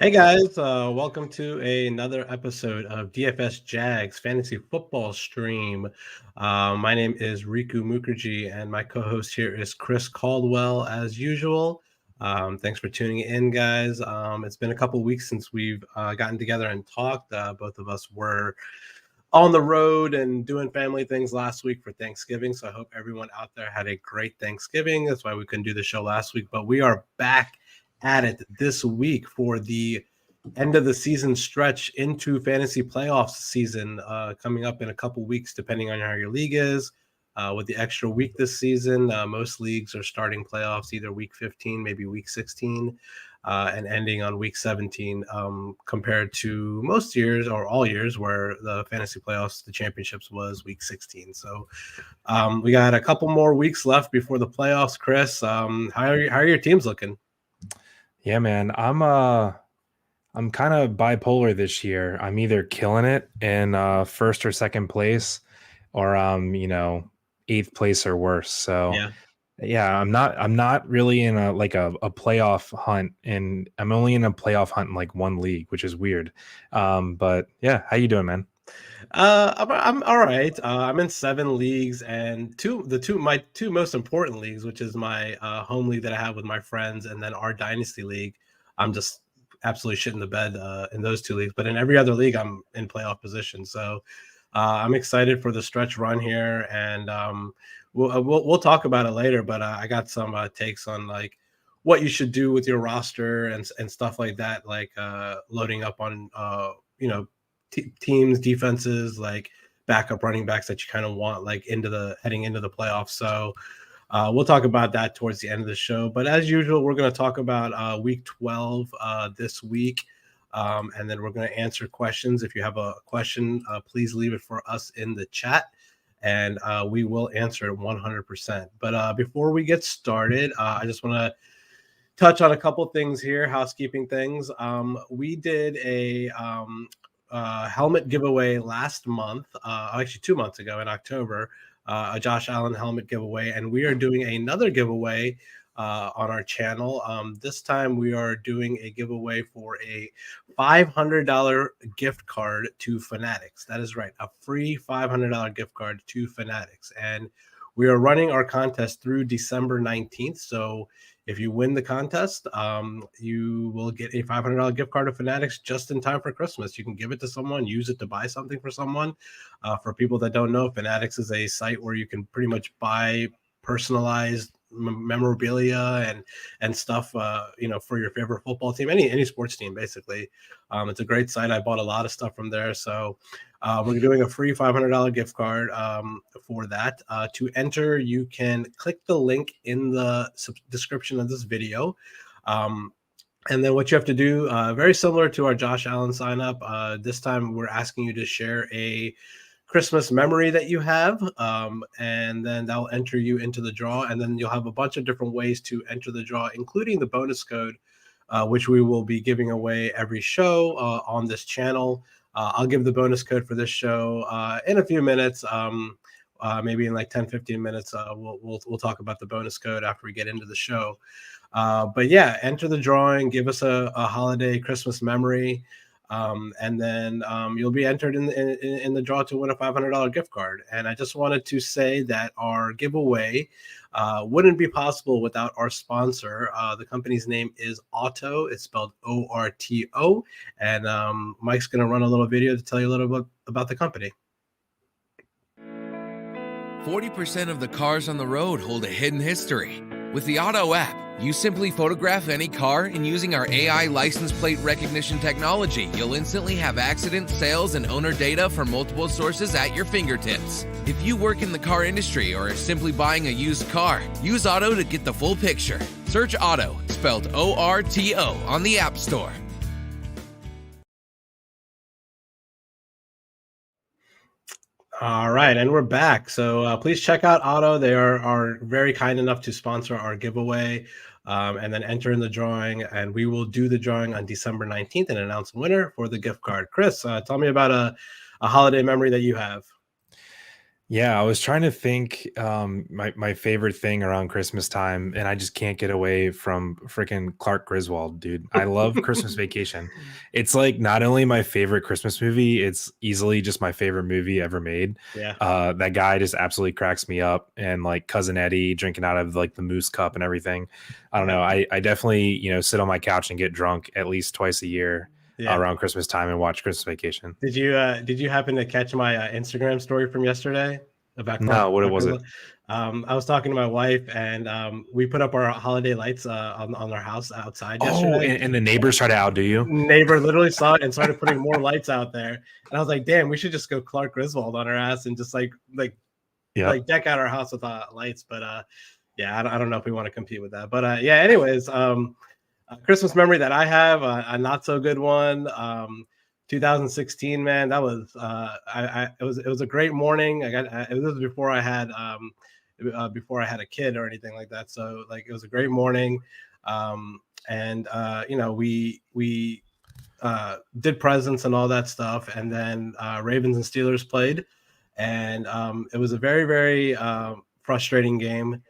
Hey guys, welcome to another episode of DFS Jags Fantasy Football Stream. My name is Riku Mukherjee, and my co-host here is Chris Caldwell, as usual. Thanks for tuning in, guys. It's been a couple weeks since we've gotten together and talked. Both of us were on the road and doing family things last week for Thanksgiving, so I hope everyone out there had a great Thanksgiving. That's why we couldn't do the show last week, but we are back at it this week for the end of the season stretch into fantasy playoffs season coming up in a couple weeks, depending on how your league is. With the extra week this season, most leagues are starting playoffs either week 15, maybe week 16, and ending on week 17, compared to most years or all years where the fantasy playoffs, the championships was week 16. So we got a couple more weeks left before the playoffs. Chris, how are your teams looking? Yeah, man, I'm kind of bipolar this year. I'm either killing it in first or second place, or eighth place or worse. So Yeah. yeah, I'm not really in a playoff hunt, and I'm only in a playoff hunt in like one league, which is weird. But yeah, how you doing, man? I'm all right. I'm in 7 leagues, and my two most important leagues, which is my home league that I have with my friends, and then our dynasty league. I'm just absolutely shitting the bed in those two leagues, but in every other league, I'm in playoff position. So I'm excited for the stretch run here, and we'll talk about it later. But I got some takes on like what you should do with your roster and stuff like that, like loading up on teams, defenses, like backup running backs that you kind of want like heading into the playoffs. So we'll talk about that towards the end of the show. But as usual, we're going to talk about week 12 this week. And then we're going to answer questions. If you have a question, please leave it for us in the chat, and we will answer it 100%. But before we get started, I just want to touch on a couple things here, housekeeping things. We did a helmet giveaway last month, actually 2 months ago in October, a Josh Allen helmet giveaway, and we are doing another giveaway on our channel. This time we are doing a giveaway for a $500 gift card to Fanatics. That is right, a free $500 gift card to Fanatics. And we are running our contest through December 19th. So if you win the contest, you will get a $500 gift card to Fanatics just in time for Christmas. You can give it to someone, use it to buy something for someone. For people that don't know, Fanatics is a site where you can pretty much buy personalized memorabilia and stuff, for your favorite football team, any sports team, basically. It's a great site. I bought a lot of stuff from there. So we're doing a free $500 gift card for that. To enter, you can click the link in the description of this video. And then what you have to do, very similar to our Josh Allen sign up, this time we're asking you to share a Christmas memory that you have, and then that'll enter you into the draw. And then you'll have a bunch of different ways to enter the draw, including the bonus code, which we will be giving away every show on this channel. I'll give the bonus code for this show in a few minutes. Maybe in like 10-15 minutes, we'll talk about the bonus code after we get into the show. But yeah, enter the drawing, give us a holiday Christmas memory, and then you'll be entered in the draw to win a $500 gift card. And I just wanted to say that our giveaway wouldn't be possible without our sponsor. The company's name is Auto. It's spelled ORTO. And Mike's going to run a little video to tell you a little bit about the company. 40% of the cars on the road hold a hidden history. With the Auto app, you simply photograph any car, and using our AI license plate recognition technology, you'll instantly have accident, sales, and owner data from multiple sources at your fingertips. If you work in the car industry or are simply buying a used car, use Auto to get the full picture. Search Auto, spelled O-R-T-O, on the App Store. All right, and we're back. So please check out Auto. They are very kind enough to sponsor our giveaway, and then enter in the drawing. And we will do the drawing on December 19th and announce a winner for the gift card. Chris, tell me about a holiday memory that you have. Yeah, I was trying to think my favorite thing around Christmas time, and I just can't get away from freaking Clark Griswold, dude. I love Christmas Vacation. It's like not only my favorite Christmas movie, it's easily just my favorite movie ever made. Yeah. That guy just absolutely cracks me up, and like Cousin Eddie drinking out of like the moose cup and everything. I don't know. I definitely, sit on my couch and get drunk at least twice a year Yeah. around Christmas time and watch Christmas Vacation. Did you happen to catch my Instagram story from yesterday about No, what was it? I was talking to my wife, and we put up our holiday lights on our house outside Oh, yesterday. and the neighbors try to outdo you. Neighbor literally saw it and started putting more lights out there, and I was like, "Damn, we should just go Clark Griswold on our ass and just Yeah. deck out our house with lights." But yeah, I don't know if we want to compete with that. But yeah, anyways, a Christmas memory that I have, a not so good one. 2016, man, that was it was a great morning. It was before I had a kid or anything like that. So like it was a great morning, and we did presents and all that stuff, and then Ravens and Steelers played, and it was a very very frustrating game.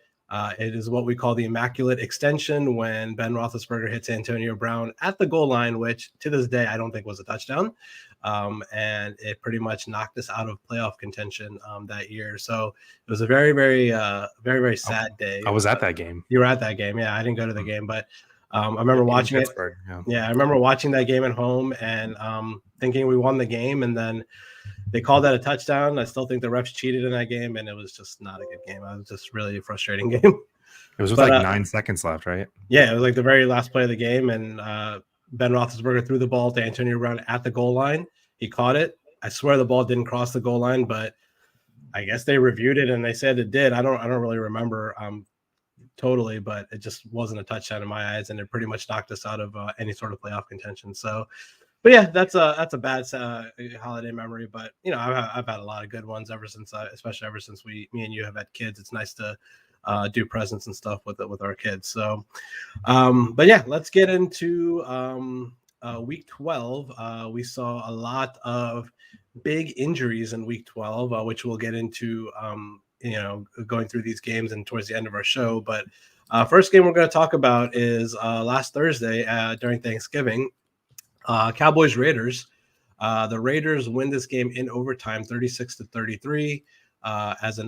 It is what we call the immaculate extension when Ben Roethlisberger hits Antonio Brown at the goal line, which to this day I don't think was a touchdown, and it pretty much knocked us out of playoff contention that year. So it was a very, very, very, very sad day. I was at that game. You were at that game, yeah. I didn't go to the game, but I remember watching it. Yeah, I remember watching that game at home and thinking we won the game, and then they called that a touchdown. I still think the refs cheated in that game, and it was just not a good game. It was just really a frustrating game. It was with like 9 seconds left, right? Yeah, it was like the very last play of the game, and Ben Roethlisberger threw the ball to Antonio Brown at the goal line. He caught it. I swear the ball didn't cross the goal line, but I guess they reviewed it and they said it did. I don't really remember totally, but it just wasn't a touchdown in my eyes, and it pretty much knocked us out of any sort of playoff contention. So. But yeah, that's a bad holiday memory. But I've had a lot of good ones especially ever since me and you have had kids. It's nice to do presents and stuff with our kids. So, but yeah, let's get into week 12. We saw a lot of big injuries in week 12, which we'll get into. Going through these games and towards the end of our show. But first game we're going to talk about is last Thursday during Thanksgiving. Cowboys Raiders. The Raiders win this game in overtime, 36-33, as a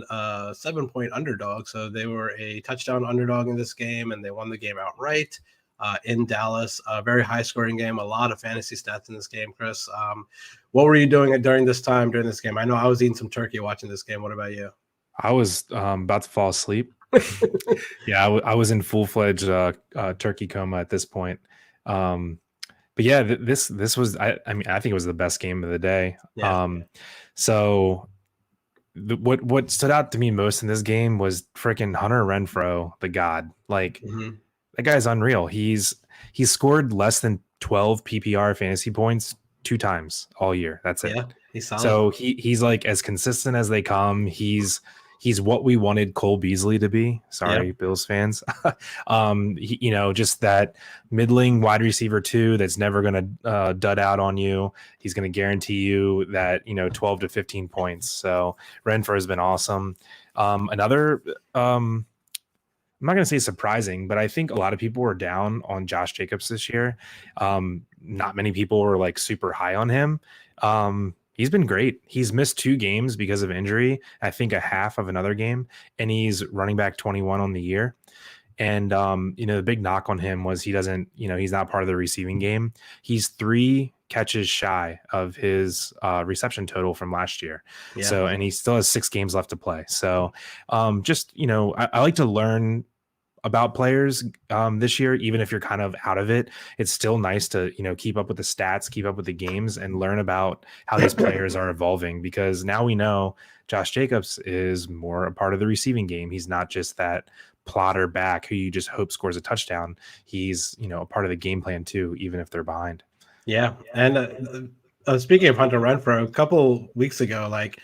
7-point underdog. So they were a touchdown underdog in this game, and they won the game outright in Dallas. A very high scoring game. A lot of fantasy stats in this game, Chris. What were you doing during this game? I know I was eating some turkey watching this game. What about you? I was about to fall asleep. Yeah, I was in full-fledged turkey coma at this point. But yeah, this was I think it was the best game of the day. Yeah. So what stood out to me most in this game was freaking Hunter Renfrow, the god. Like that guy's unreal. He's scored less than 12 PPR fantasy points 2 times all year. That's it. Yeah, he's solid. So he's like as consistent as they come. He's what we wanted Cole Beasley to be. Sorry, yep. Bills fans. Just that middling wide receiver 2 that's never going to dud out on you. He's going to guarantee you that 12 to 15 points. So Renfrow has been awesome. Another, I'm not going to say surprising, but I think a lot of people were down on Josh Jacobs this year. Not many people were like super high on him. He's been great. He's missed 2 games because of injury. I think a half of another game, and he's running back 21 on the year. And, the big knock on him was he doesn't, he's not part of the receiving game. He's 3 catches shy of his reception total from last year. Yeah. So, and he still has 6 games left to play. So I like to learn about players this year, even if you're kind of out of it. It's still nice to keep up with the stats, keep up with the games, and learn about how these players are evolving, because now we know Josh Jacobs is more a part of the receiving game. He's not just that plotter back who you just hope scores a touchdown. He's a part of the game plan too, even if they're behind. Yeah. And speaking of Hunter Renfrow, a couple weeks ago, like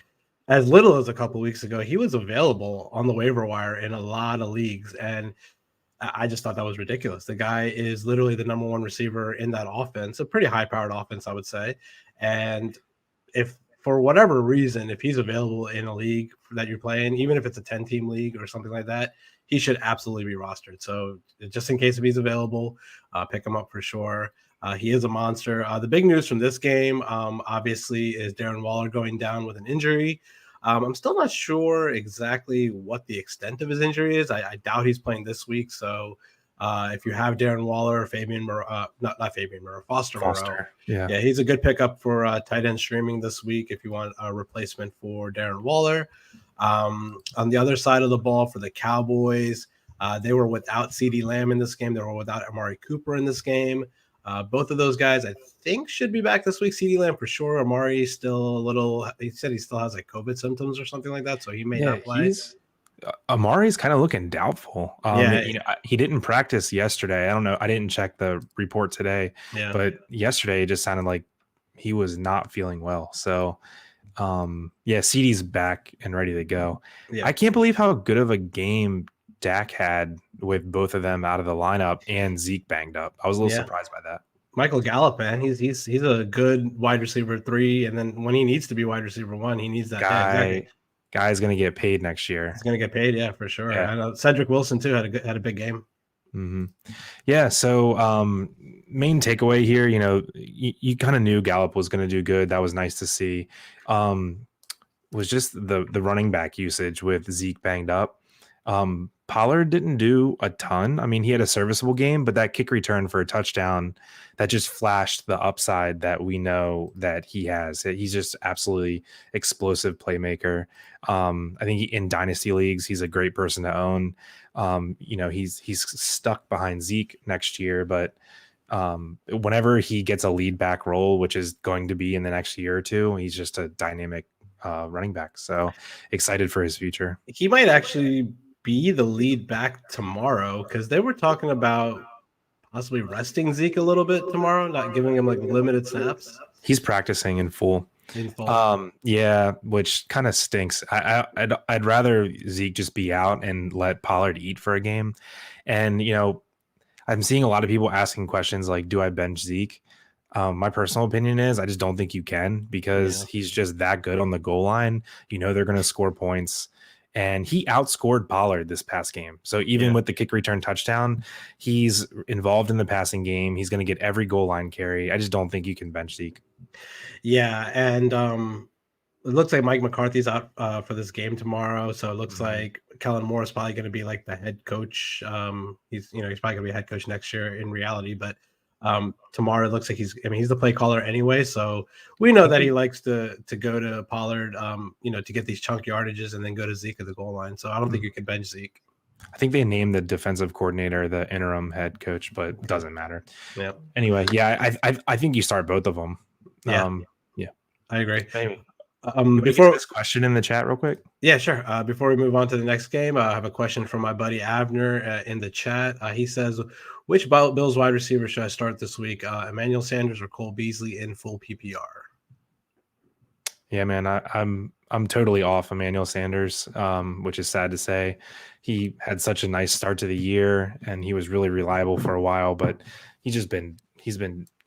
as little as a couple weeks ago, he was available on the waiver wire in a lot of leagues. And I just thought that was ridiculous. The guy is literally the number 1 receiver in that offense, a pretty high-powered offense, I would say. And if for whatever reason, if he's available in a league that you're playing, even if it's a 10-team league or something like that, he should absolutely be rostered. So just in case if he's available, pick him up for sure. He is a monster. The big news from this game, obviously, is Darren Waller going down with an injury. I'm still not sure exactly what the extent of his injury is. I doubt he's playing this week. So if you have Darren Waller, not Fabian Moreau, Foster Moreau. Yeah, he's a good pickup for tight end streaming this week if you want a replacement for Darren Waller. On the other side of the ball for the Cowboys, they were without CeeDee Lamb in this game. They were without Amari Cooper in this game. Both of those guys, I think, should be back this week. CeeDee Lamb for sure. Amari still a little. He said he still has like COVID symptoms or something like that, so he may not play. Amari's kind of looking doubtful. He didn't practice yesterday. I don't know. I didn't check the report today, but yesterday it just sounded like he was not feeling well. So, CeeDee's back and ready to go. Yeah. I can't believe how good of a game Dak had with both of them out of the lineup and Zeke banged up. I was a little surprised by that. Michael Gallup, man, he's a good wide receiver 3, and then when he needs to be wide receiver 1, he needs that guy. Guy's going to get paid next year. He's going to get paid, yeah, for sure. Yeah. I know Cedric Wilson too had a big game. Mm-hmm. Yeah. So main takeaway here, you kind of knew Gallup was going to do good. That was nice to see. Was just the running back usage with Zeke banged up. Pollard didn't do a ton. I mean, he had a serviceable game, but that kick return for a touchdown, that just flashed the upside that we know that he has. He's just absolutely explosive playmaker. I think in dynasty leagues, he's a great person to own. He's stuck behind Zeke next year, but whenever he gets a lead back role, which is going to be in the next year or two, he's just a dynamic running back. So excited for his future. He might actually be the lead back tomorrow because they were talking about possibly resting Zeke a little bit tomorrow, not giving him like limited snaps. He's practicing in full. Which kind of stinks. I'd rather Zeke just be out and let Pollard eat for a game. And I'm seeing a lot of people asking questions like, do I bench Zeke? My personal opinion is I just don't think you can because he's just that good on the goal line. They're going to score points. And he outscored Pollard this past game. So even with the kick return touchdown, he's involved in the passing game. He's going to get every goal line carry. I just don't think you can bench Zeke. Yeah, and it looks like Mike McCarthy's out for this game tomorrow. So it looks like Kellen Moore is probably going to be like the head coach. He's probably going to be a head coach next year in reality. But tomorrow it looks like he's the play caller anyway. So we know that he likes to go to Pollard, to get these chunk yardages and then go to Zeke at the goal line. So I don't think you can bench Zeke. I think they named the defensive coordinator the interim head coach, but it doesn't matter. Yeah. Anyway, I think you start both of them. I agree. Maybe. Before this question in the chat real quick. Yeah, sure. Before we move on to the next game, I have a question from my buddy Avner in the chat. He says, which Bills wide receiver should I start this week? Emmanuel Sanders or Cole Beasley in full PPR? Yeah, man, I'm totally off Emmanuel Sanders, which is sad to say. He had such a nice start to the year and he was really reliable for a while, but he's been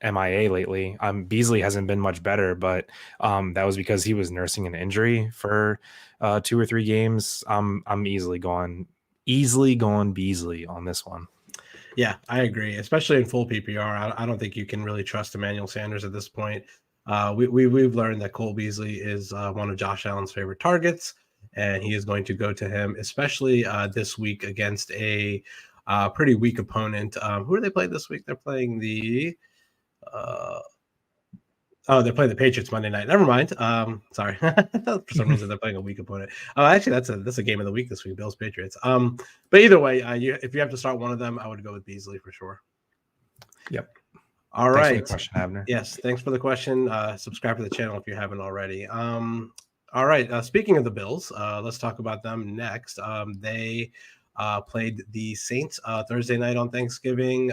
MIA lately. Beasley hasn't been much better, but that was because he was nursing an injury for 2 or 3 games. I'm easily going Beasley on this one. Yeah, I agree, especially in full PPR. I don't think you can really trust Emmanuel Sanders at this point. We've learned that Cole Beasley is one of Josh Allen's favorite targets, and he is going to go to him, especially this week against a pretty weak opponent. Who are they playing this week? They're playing the they're playing the Patriots Monday night. Never mind. Sorry. I thought for some reason they're playing a weak opponent. Actually, that's a game of the week this week, Bills Patriots. But either way, if you have to start one of them, I would go with Beasley for sure. Yep. All right. Thanks for the question, Abner. Yes, thanks for the question. Subscribe to the channel if you haven't already. All right. Speaking of the Bills, let's talk about them next. They played the Saints Thursday night on Thanksgiving.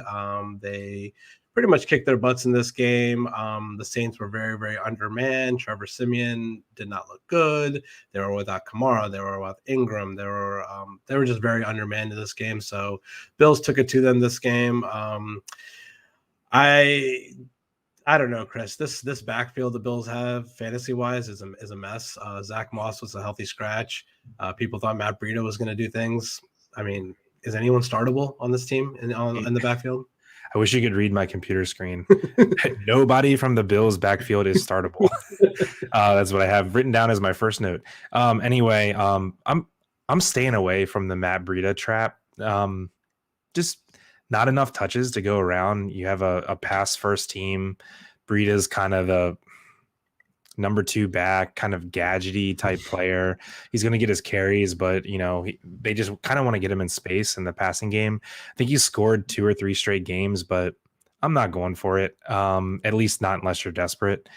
They pretty much kicked their butts in this game. The Saints were very, very undermanned. Trevor Siemian did not look good. They were without Kamara. They were without Ingram. They were just very undermanned in this game. So Bills took it to them this game. I don't know, Chris. This backfield the Bills have fantasy wise is a mess. Zach Moss was a healthy scratch. People thought Matt Breida was going to do things. I mean, is anyone startable on this team in the backfield? I wish you could read my computer screen. Nobody from the Bills backfield is startable. That's what I have written down as my first note. Anyway, I'm staying away from the Matt Breida trap. Just not enough touches to go around. You have a pass first team. Breida's kind of the number 2 back, kind of gadgety type player. He's going to get his carries, but they just kind of want to get him in space in the passing game. I think he's scored 2 or 3 straight games, but I'm not going for it. At least not unless you're desperate.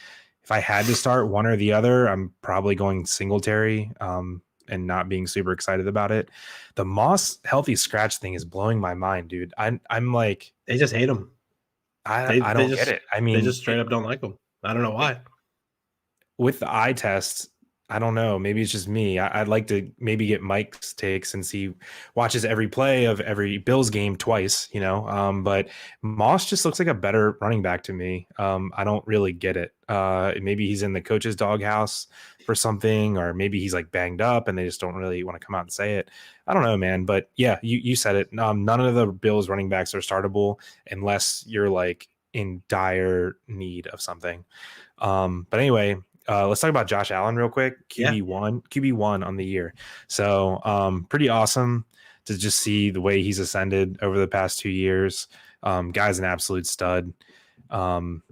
If I had to start one or the other, I'm probably going Singletary. And not being super excited about it. The Moss healthy scratch thing is blowing my mind, dude. I'm like, they just hate him. I don't get it. I mean, they just straight up don't like him. I don't know why. With the eye test, I don't know. Maybe it's just me. I'd like to maybe get Mike's takes since he watches every play of every Bills game twice, but Moss just looks like a better running back to me. I don't really get it. Maybe he's in the coach's doghouse for something, or maybe he's like banged up and they just don't really want to come out and say it. I don't know, man. But yeah, you said it. None of the Bills running backs are startable unless you're like in dire need of something. But anyway, let's talk about Josh Allen real quick. QB1 on the year. So pretty awesome to just see the way he's ascended over the past 2 years. Guy's an absolute stud.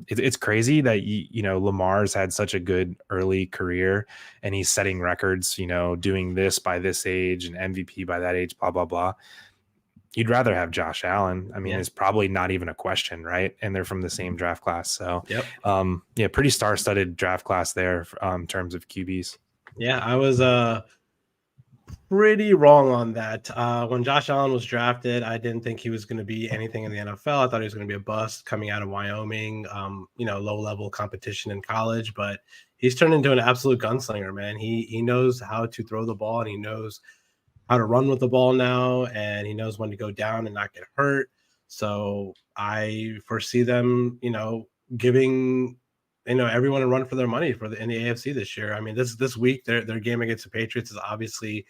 It's crazy that Lamar's had such a good early career and he's setting records, doing this by this age and MVP by that age, blah, blah, blah. You'd rather have Josh Allen. I mean, it's probably not even a question, right? And they're from the same draft class. So, pretty star-studded draft class there in terms of QBs. Yeah, I was pretty wrong on that. When Josh Allen was drafted, I didn't think he was going to be anything in the NFL. I thought he was going to be a bust coming out of Wyoming, low-level competition in college. But he's turned into an absolute gunslinger, man. He knows how to throw the ball, and he knows how to run with the ball now, and he knows when to go down and not get hurt. So I foresee them, giving everyone a run for their money in the AFC this year. I mean, this week their game against the Patriots is obviously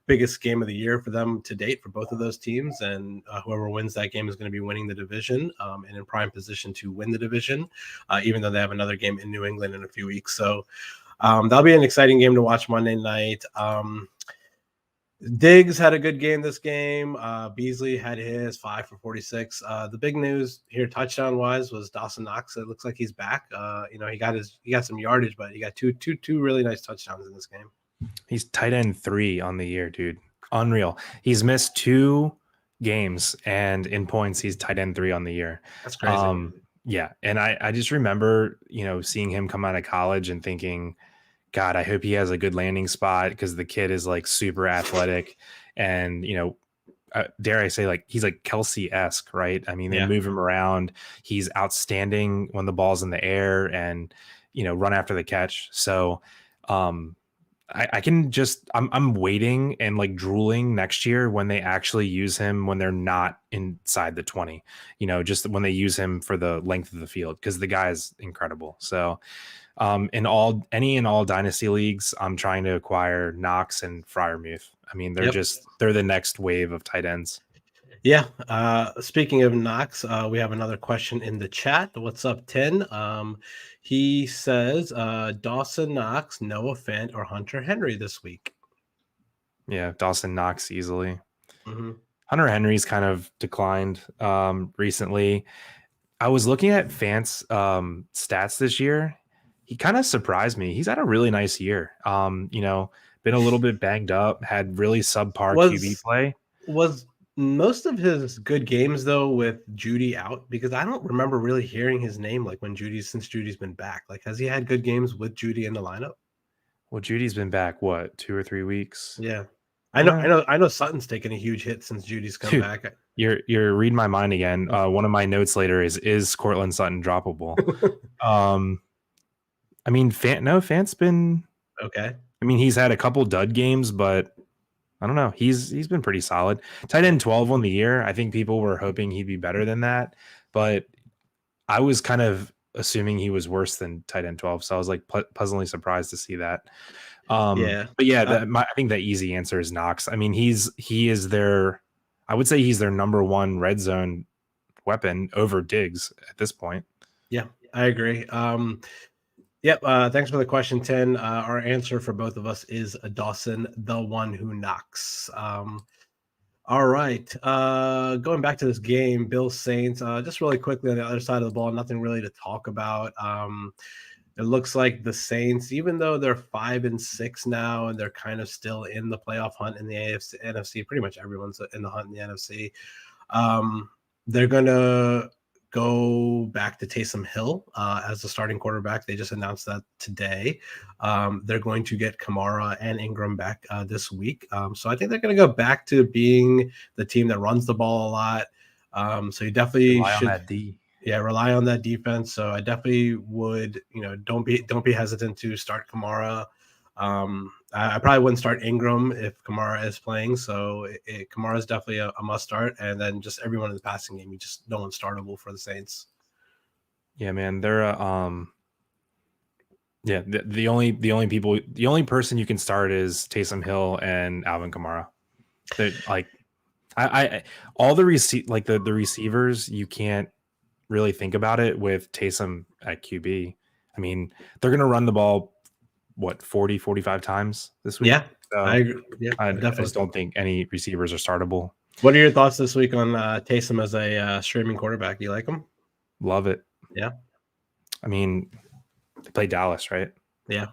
biggest game of the year for them to date for both of those teams, and whoever wins that game is going to be winning the division and in prime position to win the division, even though they have another game in New England in a few weeks. So that'll be an exciting game to watch Monday night. Diggs had a good game this game. Beasley had his 5 for 46. The big news here, touchdown wise, was Dawson Knox. It looks like he's back. He got some yardage, but he got two really nice touchdowns in this game. He's tight end 3 on the year, dude. Unreal. He's missed 2 games, and in points, he's tight end 3 on the year. That's crazy. Yeah, and I just remember seeing him come out of college and thinking, God, I hope he has a good landing spot because the kid is like super athletic and, dare I say, like he's like Kelsey-esque, right? I mean, they move him around. He's outstanding when the ball's in the air and, run after the catch. So I'm waiting and like drooling next year when they actually use him when they're not inside the 20, just when they use him for the length of the field because the guy is incredible. So in all dynasty leagues, I'm trying to acquire Knox and Freiermuth. I mean, they're the next wave of tight ends. Yeah. Speaking of Knox, we have another question in the chat. What's up, 10? He says Dawson Knox, Noah Fant, or Hunter Henry this week. Yeah, Dawson Knox easily. Mm-hmm. Hunter Henry's kind of declined recently. I was looking at Fant's stats this year. He kind of surprised me. He's had a really nice year. Been a little bit banged up, had really subpar QB play. Was most of his good games though with Judy out? Because I don't remember really hearing his name like since Judy's been back. Like, has he had good games with Judy in the lineup? Well, Judy's been back, what, 2 or 3 weeks? Yeah. I know Sutton's taken a huge hit since Judy's come back. You're reading my mind again. One of my notes later is Cortland Sutton droppable? I mean, Fant's been okay. I mean, he's had a couple dud games, but I don't know. He's been pretty solid. Tight end 12 on the year. I think people were hoping he'd be better than that, but I was kind of assuming he was worse than tight end 12. So I was like pleasantly surprised to see that. Yeah. But yeah, I think the easy answer is Knox. I mean, I would say he's their number one red zone weapon over Diggs at this point. Yeah, I agree. Yep. Thanks for the question, 10. Our answer for both of us is Dawson, the one who knocks. All right. Going back to this game, Bills Saints, just really quickly on the other side of the ball, nothing really to talk about. It looks like the Saints, even though they're 5-6 now, and they're kind of still in the playoff hunt in the AFC, NFC, pretty much everyone's in the hunt in the NFC. They're going to go back to Taysom Hill as the starting quarterback. They just announced that today. They're going to get Kamara and Ingram back this week. So I think they're going to go back to being the team that runs the ball a lot. So you definitely Rely should on that D. Yeah, rely on that defense. So I definitely would, don't be hesitant to start Kamara. I probably wouldn't start Ingram if Kamara is playing. So Kamara is definitely a must start. And then just everyone in the passing game, no one's startable for the Saints. Yeah, man, they're the only person you can start is Taysom Hill and Alvin Kamara. They're like, all the receivers, you can't really think about it with Taysom at QB. I mean, they're going to run the ball 40, 45 times this week. Yeah, so I agree. Yeah, I definitely. just don't think any receivers are startable. What are your thoughts this week on Taysom as a streaming quarterback? You like him? Love it. Yeah. I mean, they play Dallas, right? Yeah.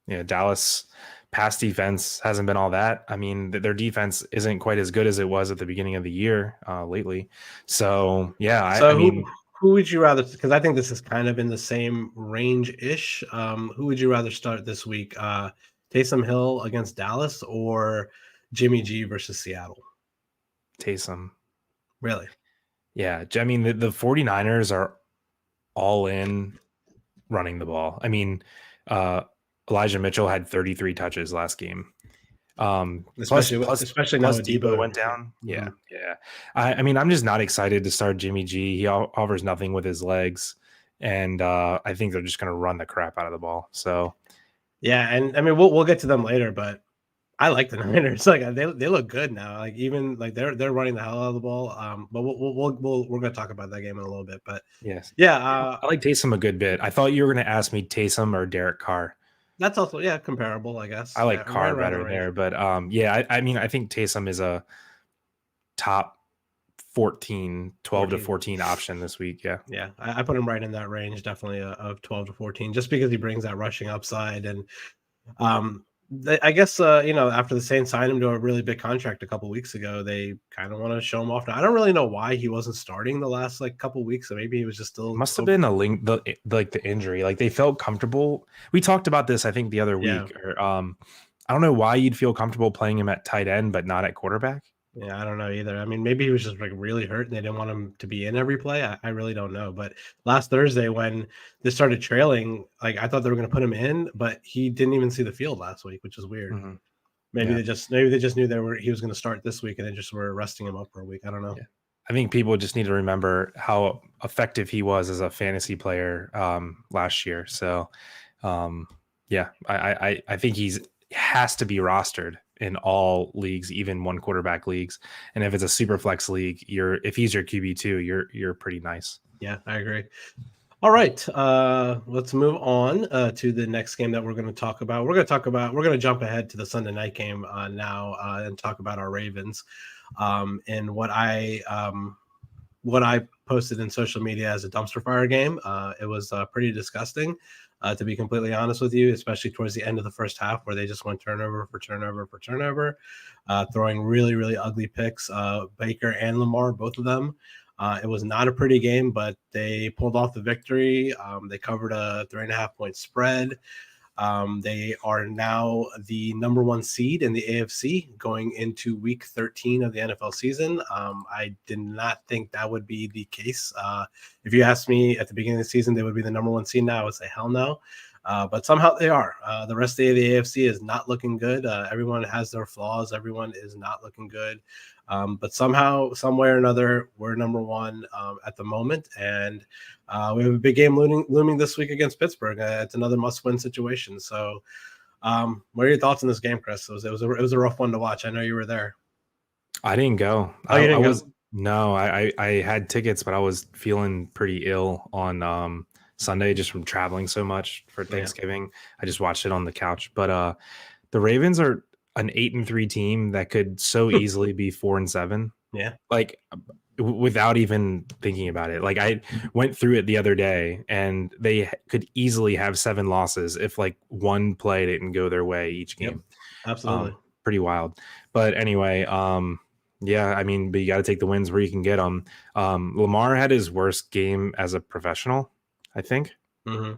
Yeah, Dallas pass defense hasn't been all that. I mean, their defense isn't quite as good as it was at the beginning of the year lately. So, yeah, I mean, who would you rather, because I think this is kind of in the same range-ish. Who would you rather start this week? Taysom Hill against Dallas or Jimmy G versus Seattle? Taysom. Really? Yeah. I mean, the 49ers are all in running the ball. I mean, Elijah Mitchell had 33 touches last game. Especially now Debo went down. Yeah. I mean, I'm just not excited to start Jimmy G. He offers nothing with his legs, and I think they're just going to run the crap out of the ball. So, yeah, and I mean, we'll get to them later, but I like the Niners. Like they look good now. Like even like they're running the hell out of the ball. But we're going to talk about that game in a little bit. But yes, yeah, I like Taysom a good bit. I thought you were going to ask me Taysom or Derek Carr. That's also comparable, I guess. I like Carr better there, but I mean, I think Taysom is a top 12 to 14 option this week. Yeah, I put him right in that range, definitely of 12 to 14, just because he brings that rushing upside. And I guess after the Saints signed him to a really big contract a couple weeks ago, they kind of want to show him off. Now I don't really know why he wasn't starting the last couple weeks, so maybe he was just still must have been a link, the injury. Like they felt comfortable. We talked about this, I think, the other week. Or, I don't know why you'd feel comfortable playing him at tight end but not at quarterback. Yeah, I don't know either. I mean, maybe he was just really hurt and they didn't want him to be in every play. I really don't know. But last Thursday when they started trailing, I thought they were going to put him in, but he didn't even see the field last week, which is weird. Mm-hmm. Maybe they just knew he was going to start this week and they just were resting him up for a week. I don't know. Yeah. I think people just need to remember how effective he was as a fantasy player last year. So, I think has to be rostered in all leagues, even one quarterback leagues. And if it's a super flex league, if he's your QB2, you're pretty nice. Yeah, I agree. All right. Let's move on to the next game that we're going to talk about. We're going to jump ahead to the Sunday night game now and talk about our Ravens. And what I posted in social media as a dumpster fire game. It was pretty disgusting. To be completely honest with you, especially towards the end of the first half where they just went turnover for turnover, throwing really, really ugly picks, Baker and Lamar, both of them. It was not a pretty game, but they pulled off the victory. They covered a 3.5-point spread. They are now the number 1 seed in the AFC going into week 13 of the NFL season. I did not think that would be the case. If you asked me at the beginning of the season, they would be the number 1 seed now, I would say hell no. But somehow they are. The rest of the AFC is not looking good. Everyone has their flaws. Everyone is not looking good. But somehow, some way or another, we're number one at the moment, and we have a big game looming this week against Pittsburgh. It's another must-win situation. So, what are your thoughts on this game, Chris? It was a rough one to watch. I know you were there. I didn't go. Oh, you didn't go? No, I had tickets, but I was feeling pretty ill on Sunday just from traveling so much for Thanksgiving. Yeah. I just watched it on the couch. But the Ravens are an 8-3 team that could so easily be 4-7. Yeah. Like without even thinking about it. Like I went through it the other day and they could easily have 7 losses if like one play didn't go their way each game. Yep. Absolutely. Pretty wild. But anyway, yeah, I mean, but you got to take the wins where you can get them. Lamar had his worst game as a professional, I think. Mm-hmm.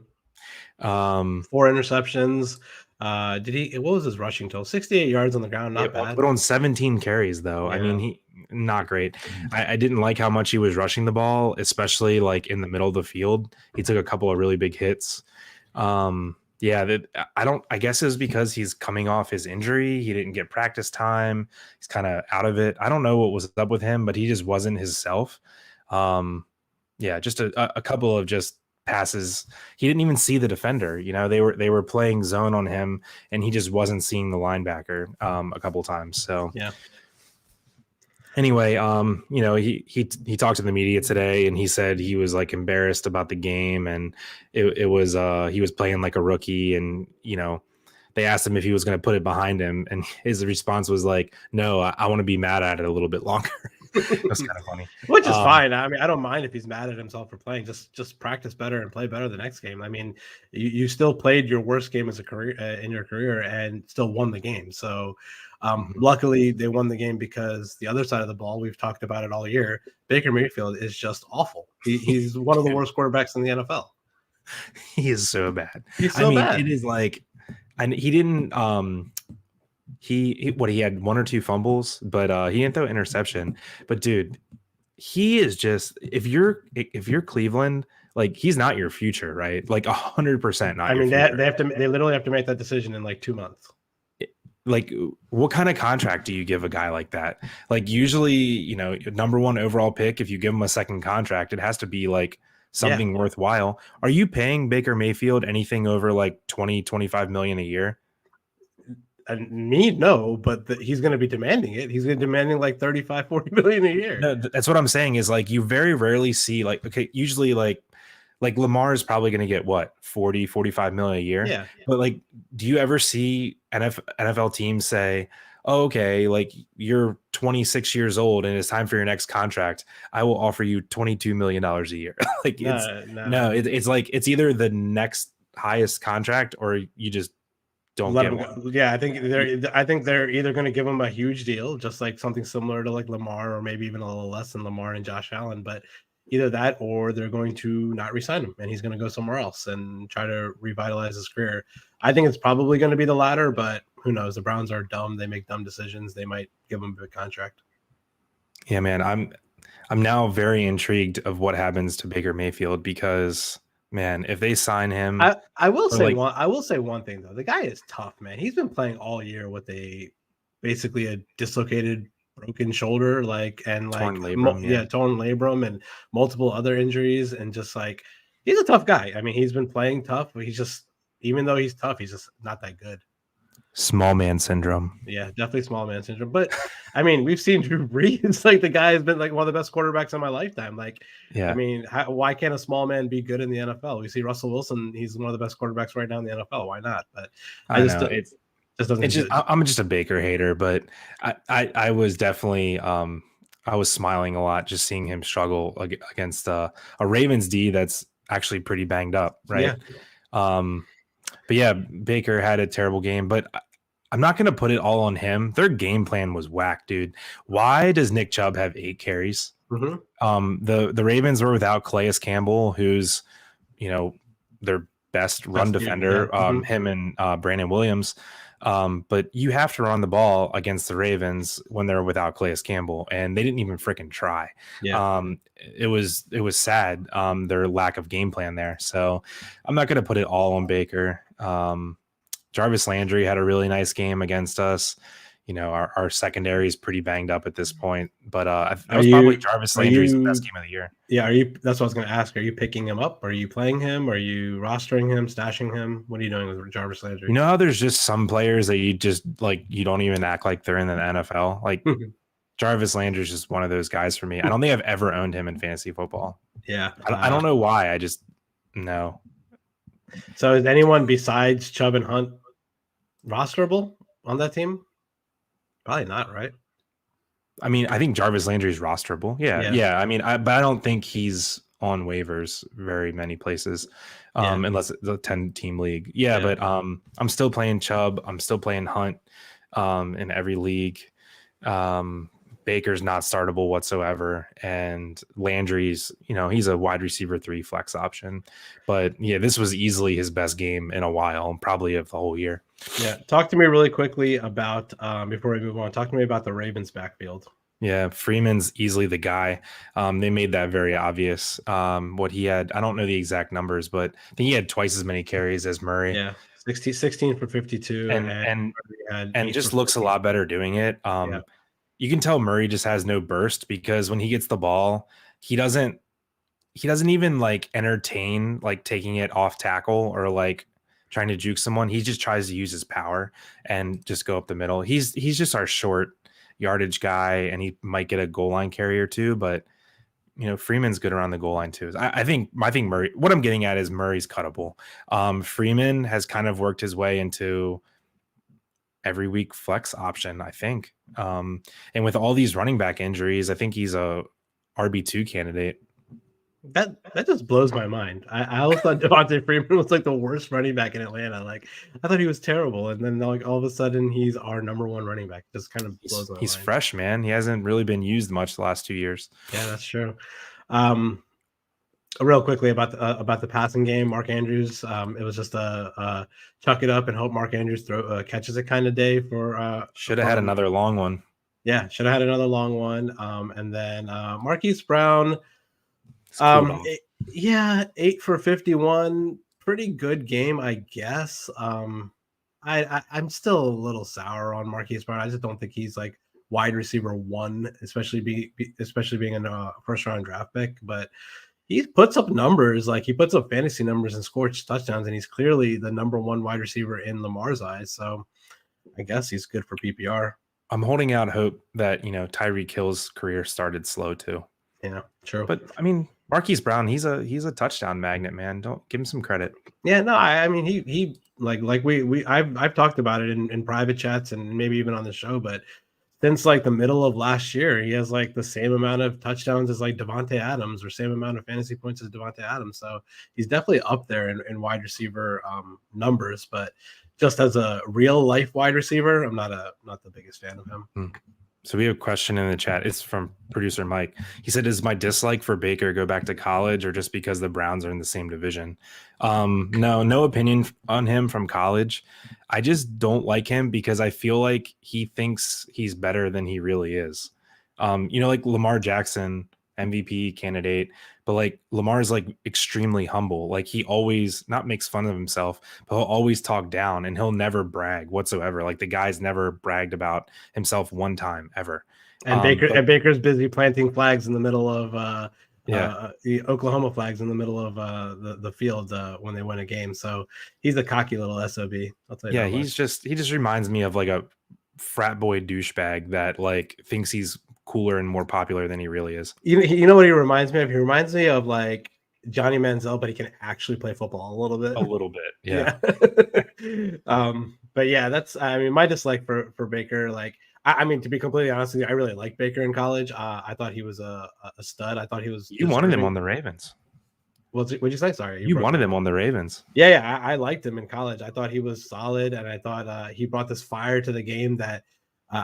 4 interceptions. What was his rushing total? 68 yards on the ground. Not bad. But on 17 carries, though. Yeah. I mean, not great. I didn't like how much he was rushing the ball, especially like in the middle of the field. He took a couple of really big hits. I guess it was because he's coming off his injury. He didn't get practice time. He's kind of out of it. I don't know what was up with him, but he just wasn't his self. Just a couple of just passes. He didn't even see the defender. You know, they were playing zone on him and he just wasn't seeing the linebacker a couple of times. So yeah. Anyway, he talked to the media today and he said he was like embarrassed about the game and it was he was playing like a rookie and, you know, they asked him if he was going to put it behind him and his response was like, no, I want to be mad at it a little bit longer. That's kind of funny. Which is fine. I mean, I don't mind if he's mad at himself for playing. Just practice better and play better the next game. I mean, you still played your worst game as a career in your career and still won the game. So luckily they won the game because the other side of the ball, we've talked about it all year, Baker Mayfield is just awful. He's one of the worst quarterbacks in the NFL. He is so bad. He's so bad. It is like, and he didn't he had 1 or 2 fumbles, but he didn't throw an interception. But dude, he is just if you're Cleveland, like he's not your future, right? Like 100% not. I mean, they literally have to make that decision in like 2 months. Like, what kind of contract do you give a guy like that? Like, usually, you know, number 1 overall pick, if you give him a second contract, it has to be like something worthwhile. Are you paying Baker Mayfield anything over like 20-25 million a year? No, but he's going to be demanding it. He's going to be demanding like 35-40 million a year. No, that's what I'm saying is like you very rarely see like, okay, usually like Lamar is probably going to get what 40-45 million a year. Yeah. But like, do you ever see NFL teams say, oh, okay, like you're 26 years old and it's time for your next contract. I will offer you $22 million a year. Like it's like, it's either the next highest contract or you just don't get one. Yeah, I think they're either going to give him a huge deal, just like something similar to like Lamar, or maybe even a little less than Lamar and Josh Allen. But either that, or they're going to not re-sign him, and he's going to go somewhere else and try to revitalize his career. I think it's probably going to be the latter, but who knows? The Browns are dumb; they make dumb decisions. They might give him a big contract. Yeah, man, I'm now very intrigued of what happens to Baker Mayfield because. Man, if they sign him, I will say one thing though. The guy is tough, man. He's been playing all year with basically a dislocated, broken shoulder, torn labrum and multiple other injuries, and just like he's a tough guy. I mean, he's been playing tough, but even though he's tough, he's just not that good. Small man syndrome. Yeah, definitely small man syndrome. But I mean, we've seen Drew Brees. Like the guy has been like one of the best quarterbacks in my lifetime. Like, yeah. I mean, why can't a small man be good in the NFL? We see Russell Wilson; he's one of the best quarterbacks right now in the NFL. Why not? But I'm just a Baker hater. But I was definitely I was smiling a lot just seeing him struggle against a Ravens D that's actually pretty banged up, right? Yeah. But yeah, Baker had a terrible game, but I'm not going to put it all on him. Their game plan was whack, dude. Why does Nick Chubb have 8 carries? Mm-hmm. The Ravens were without Calais Campbell, who's, you know, their best run defender, him and Brandon Williams. But you have to run the ball against the Ravens when they're without Calais Campbell, and they didn't even freaking try. Yeah. It was sad, their lack of game plan there. So I'm not going to put it all on Baker. Jarvis Landry had a really nice game against us. our secondary is pretty banged up at this point. But that Are was you- probably Jarvis are Landry's you- best game of the year. Yeah, that's what I was going to ask. Are you picking him up? Are you playing him? Are you rostering him, stashing him? What are you doing with Jarvis Landry? You know how there's just some players that you just like, you don't even act like they're in the NFL. Like Jarvis Landry is just one of those guys for me. I don't think I've ever owned him in fantasy football. Yeah. I don't know why. I just no. So is anyone besides Chubb and Hunt rosterable on that team? Probably not, right? I mean, I think Jarvis Landry is rosterable. Yeah. I mean, but I don't think he's on waivers very many places, unless it's a 10-team league. Yeah, but I'm still playing Chubb. I'm still playing Hunt in every league. Baker's not startable whatsoever, and Landry's, he's a wide receiver 3 flex option. But yeah, this was easily his best game in a while, probably of the whole year. Yeah, talk to me really quickly about before we move on. Talk to me about the Ravens backfield. Yeah, Freeman's easily the guy. They made that very obvious. What he had, I don't know the exact numbers, but I think he had twice as many carries as Murray. Yeah, 16 for 52, and just looks a lot better doing it. You can tell Murray just has no burst, because when he gets the ball, he doesn't even like entertain like taking it off tackle or like trying to juke someone. He just tries to use his power and just go up the middle. He's just our short yardage guy, and he might get a goal line carry or two, but Freeman's good around the goal line too. I think Murray, what I'm getting at is Murray's cuttable. Freeman has kind of worked his way into every week flex option, I think. And with all these running back injuries, I think he's a RB2 candidate. That just blows my mind. I always thought Devontae Freeman was like the worst running back in Atlanta. Like, I thought he was terrible, and then like all of a sudden he's our number 1 running back. Just kind of blows my mind. He's fresh, man. He hasn't really been used much the last 2 years. Yeah, that's true. Real quickly about the passing game, Mark Andrews. It was just a chuck it up and hope Mark Andrews catches it kind of day for. Should have had another long one. Yeah, should have had another long one. And then Marquise Brown. 8 for 51, pretty good game, I guess. I'm still a little sour on Marquise Brown. I just don't think he's like wide receiver 1, especially being in a first round draft pick. But he puts up numbers, like he puts up fantasy numbers and scores touchdowns, and he's clearly the number 1 wide receiver in Lamar's eyes. So I guess he's good for PPR. I'm holding out hope that Tyreek Hill's career started slow too. Yeah, true. But I mean, Marquise Brown, he's a touchdown magnet, man. Don't give him some credit. Yeah, no, I mean he I've talked about it in private chats and maybe even on the show, but since like the middle of last year, he has like the same amount of touchdowns as like Devontae Adams, or same amount of fantasy points as Devontae Adams. So he's definitely up there in wide receiver numbers, but just as a real life wide receiver, I'm not the biggest fan of him. So we have a question in the chat. It's from producer Mike. He said, does my dislike for Baker go back to college or just because the Browns are in the same division? No opinion on him from college. I just don't like him because I feel like he thinks he's better than he really is. Like Lamar Jackson, MVP candidate, but like Lamar's like extremely humble. Like he always not makes fun of himself, but he'll always talk down and he'll never brag whatsoever. Like the guy's never bragged about himself one time ever. And Baker's busy planting flags in the middle of the Oklahoma flags in the middle of the field when they win a game. So he's a cocky little SOB. I'll tell you. Yeah, he just reminds me of like a frat boy douchebag that like thinks he's cooler and more popular than he really is. You know what he reminds me of? He reminds me of like Johnny Manziel, but he can actually play football a little bit. Yeah. But yeah, that's my dislike for Baker. Like I mean, to be completely honest with you, I really liked Baker in college. I thought he was a stud. I thought he was. You wanted him on the Ravens. What'd you say? Sorry, you wanted him on the Ravens. Yeah, I liked him in college. I thought he was solid, and I thought he brought this fire to the game that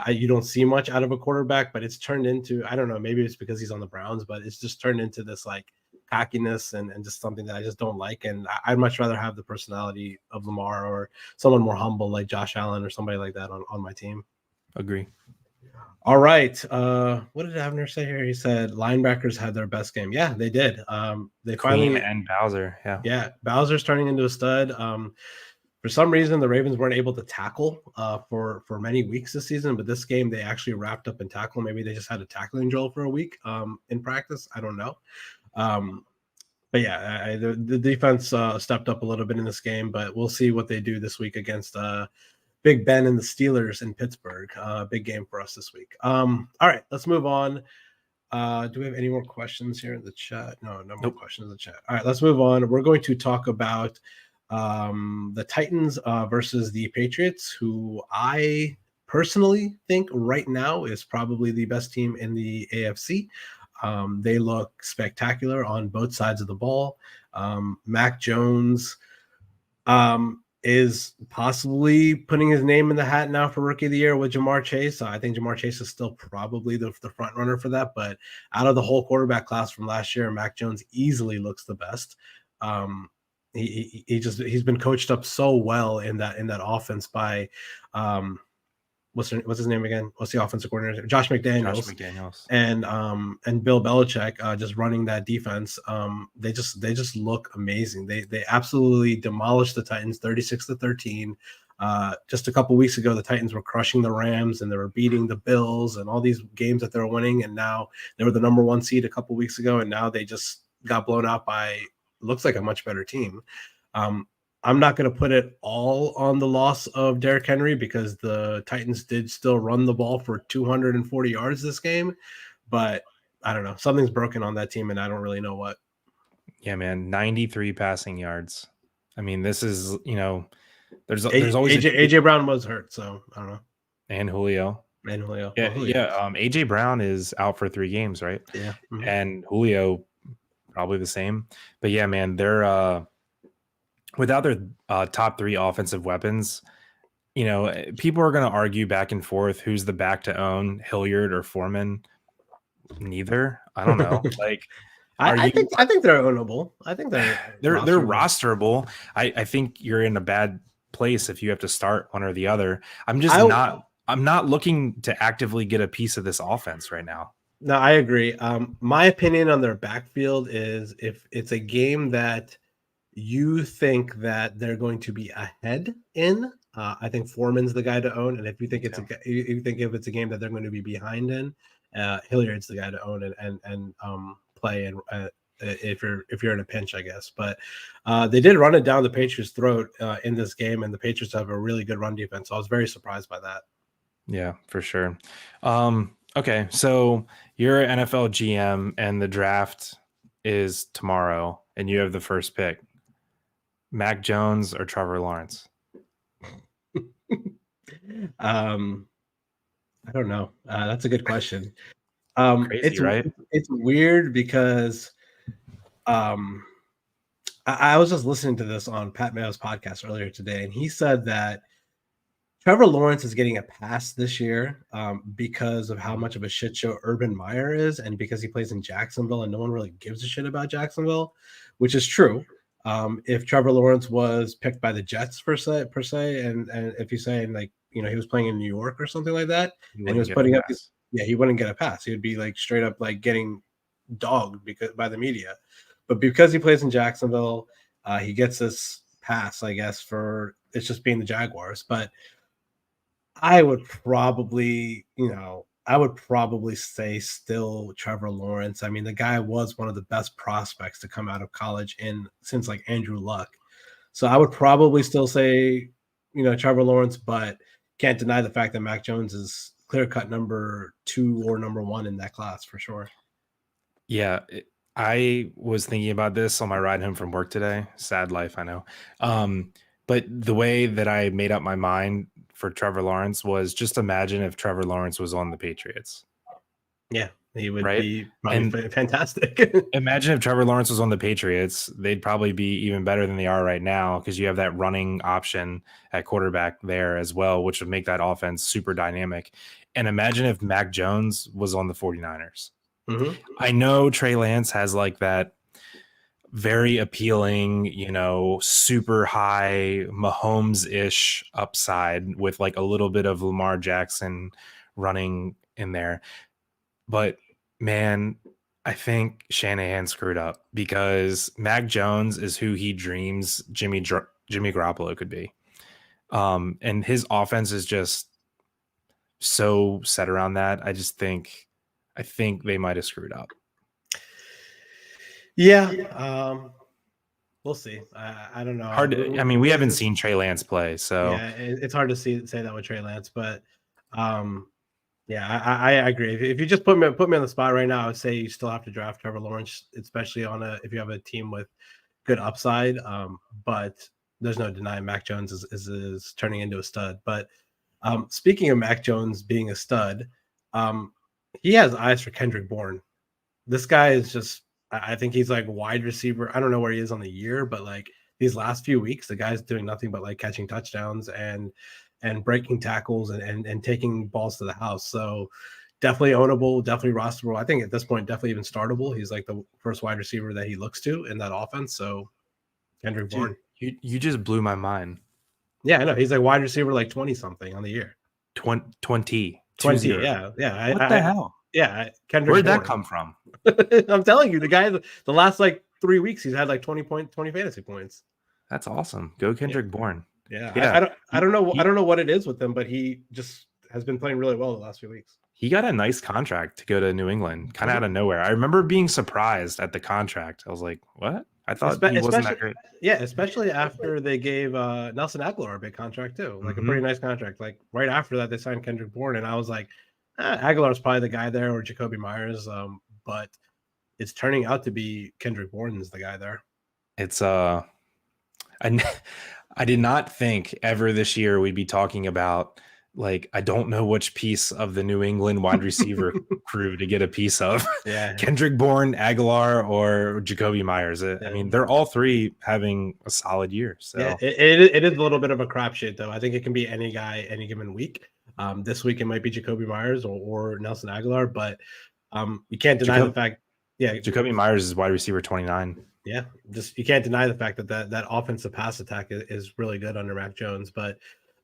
you don't see much out of a quarterback. But it's turned into, I don't know, maybe it's because he's on the Browns, but it's just turned into this like cockiness and just something that I just don't like. And I'd much rather have the personality of Lamar or someone more humble like Josh Allen or somebody like that on my team. Agree. All right. What did Abner say here? He said linebackers had their best game. Yeah, they did. They Queen finally and Bowser. Yeah. Bowser's turning into a stud. For some reason, the Ravens weren't able to tackle for many weeks this season, but this game they actually wrapped up in tackle. Maybe they just had a tackling drill for a week in practice. I don't know. But yeah, the defense stepped up a little bit in this game, but we'll see what they do this week against Big Ben and the Steelers in Pittsburgh. Big game for us this week. All right, let's move on. Do we have any more questions here in the chat? No more questions in the chat. All right, let's move on. We're going to talk about the Titans versus the Patriots, who I personally think right now is probably the best team in the AFC. They look spectacular on both sides of the ball. Mac Jones is possibly putting his name in the hat now for Rookie of the Year with Jamar Chase. I think Jamar Chase is still probably the front runner for that, but out of the whole quarterback class from last year, Mac Jones easily looks the best. He's been coached up so well in that offense by what's his name again? What's the offensive coordinator? Josh McDaniels. And Bill Belichick just running that defense. They just look amazing. They absolutely demolished the Titans 36-13. Just a couple weeks ago, the Titans were crushing the Rams and they were beating the Bills and all these games that they were winning. And now they were the number 1 seed a couple weeks ago, and now they just got blown out by looks like a much better team. I'm not going to put it all on the loss of Derrick Henry because the Titans did still run the ball for 240 yards this game, but I don't know. Something's broken on that team, and I don't really know what. Yeah, man, 93 passing yards. I mean, this is, there's always AJ Brown was hurt, so I don't know. And Julio. Yeah. AJ Brown is out for 3 games, right? Yeah. Mm-hmm. And Julio probably the same. But yeah, man, they're without their top 3 offensive weapons, people are going to argue back and forth who's the back to own, Hilliard or Foreman. Neither. I don't know. Like, I think they're ownable. I think they're rosterable. I think you're in a bad place if you have to start one or the other. I'm not looking to actively get a piece of this offense right now. No, I agree. My opinion on their backfield is if it's a game that you think that they're going to be ahead in, I think Foreman's the guy to own. And if you think if it's a game that they're going to be behind in, Hilliard's the guy to own and play. And if you're in a pinch, I guess. But they did run it down the Patriots' throat in this game, and the Patriots have a really good run defense. So I was very surprised by that. Yeah, for sure. Okay, so you're an NFL GM, and the draft is tomorrow, and you have the first pick. Mac Jones or Trevor Lawrence? I don't know. That's a good question. Crazy, right? It's weird because I was just listening to this on Pat Mayo's podcast earlier today, and he said that Trevor Lawrence is getting a pass this year because of how much of a shit show Urban Meyer is, and because he plays in Jacksonville and no one really gives a shit about Jacksonville, which is true. If Trevor Lawrence was picked by the Jets per se, and if you're saying like, he was playing in New York or something like that, and he was putting up he wouldn't get a pass. He would be like straight up like getting dogged by the media. But because he plays in Jacksonville, he gets this pass, I guess, for it's just being the Jaguars. But I would probably say still Trevor Lawrence. I mean, the guy was one of the best prospects to come out of college since like Andrew Luck. So I would probably still say, Trevor Lawrence, but can't deny the fact that Mac Jones is clear-cut number 2 or number 1 in that class for sure. Yeah, I was thinking about this on my ride home from work today. Sad life, I know. But the way that I made up my mind for Trevor Lawrence was just imagine if Trevor Lawrence was on the Patriots. Yeah, he would be fantastic. Imagine if Trevor Lawrence was on the Patriots, they'd probably be even better than they are right now because you have that running option at quarterback there as well, which would make that offense super dynamic. And imagine if Mac Jones was on the 49ers. Mm-hmm. I know Trey Lance has like that very appealing, super high Mahomes-ish upside with like a little bit of Lamar Jackson running in there. But man, I think Shanahan screwed up because Mac Jones is who he dreams Jimmy Garoppolo could be. And his offense is just so set around that. I think they might have screwed up. Yeah, we'll see. I don't know. We haven't seen Trey Lance play, so yeah, it's hard to say that with Trey Lance, but yeah, I agree. If you just put me on the spot right now, I would say you still have to draft Trevor Lawrence, especially if you have a team with good upside. But there's no denying Mac Jones is turning into a stud. But speaking of Mac Jones being a stud, he has eyes for Kendrick Bourne. This guy is just, I think he's like wide receiver. I don't know where he is on the year, but like these last few weeks, the guy's doing nothing but like catching touchdowns and breaking tackles and taking balls to the house. So definitely ownable, definitely rosterable. I think at this point, definitely even startable. He's like the first wide receiver that he looks to in that offense. So Kendrick Bourne. You just blew my mind. Yeah, I know. He's like wide receiver, like 20 something on the year. 20. Yeah. What the hell? Yeah, Kendrick. Where'd that come from? I'm telling you, the guy, the last like 3 weeks, he's had like 20 fantasy points. That's awesome. Go Kendrick Bourne. Yeah. I don't know what it is with him, but he just has been playing really well the last few weeks. He got a nice contract to go to New England, kind of out of nowhere. I remember being surprised at the contract. I was like, what? I thought he wasn't that great. Yeah, especially after they gave Nelson Aguilar a big contract too, like a pretty nice contract. Like right after that, they signed Kendrick Bourne, and I was like, Aguilar's probably the guy there, or Jacoby Myers. But it's turning out to be Kendrick Bourne is the guy there. It's I did not think ever this year we'd be talking about, like, I don't know which piece of the New England wide receiver crew to get a piece of. Yeah, Kendrick Bourne, Aguilar, or Jacoby Myers. I mean, they're all three having a solid year. So yeah, it is a little bit of a crapshoot, though. I think it can be any guy, any given week. This week it might be Jacoby Myers or Nelson Aguilar, but you can't deny the fact. Yeah, Jacoby Myers is wide receiver 29. Yeah, just you can't deny the fact that offensive pass attack is really good under Mac Jones, but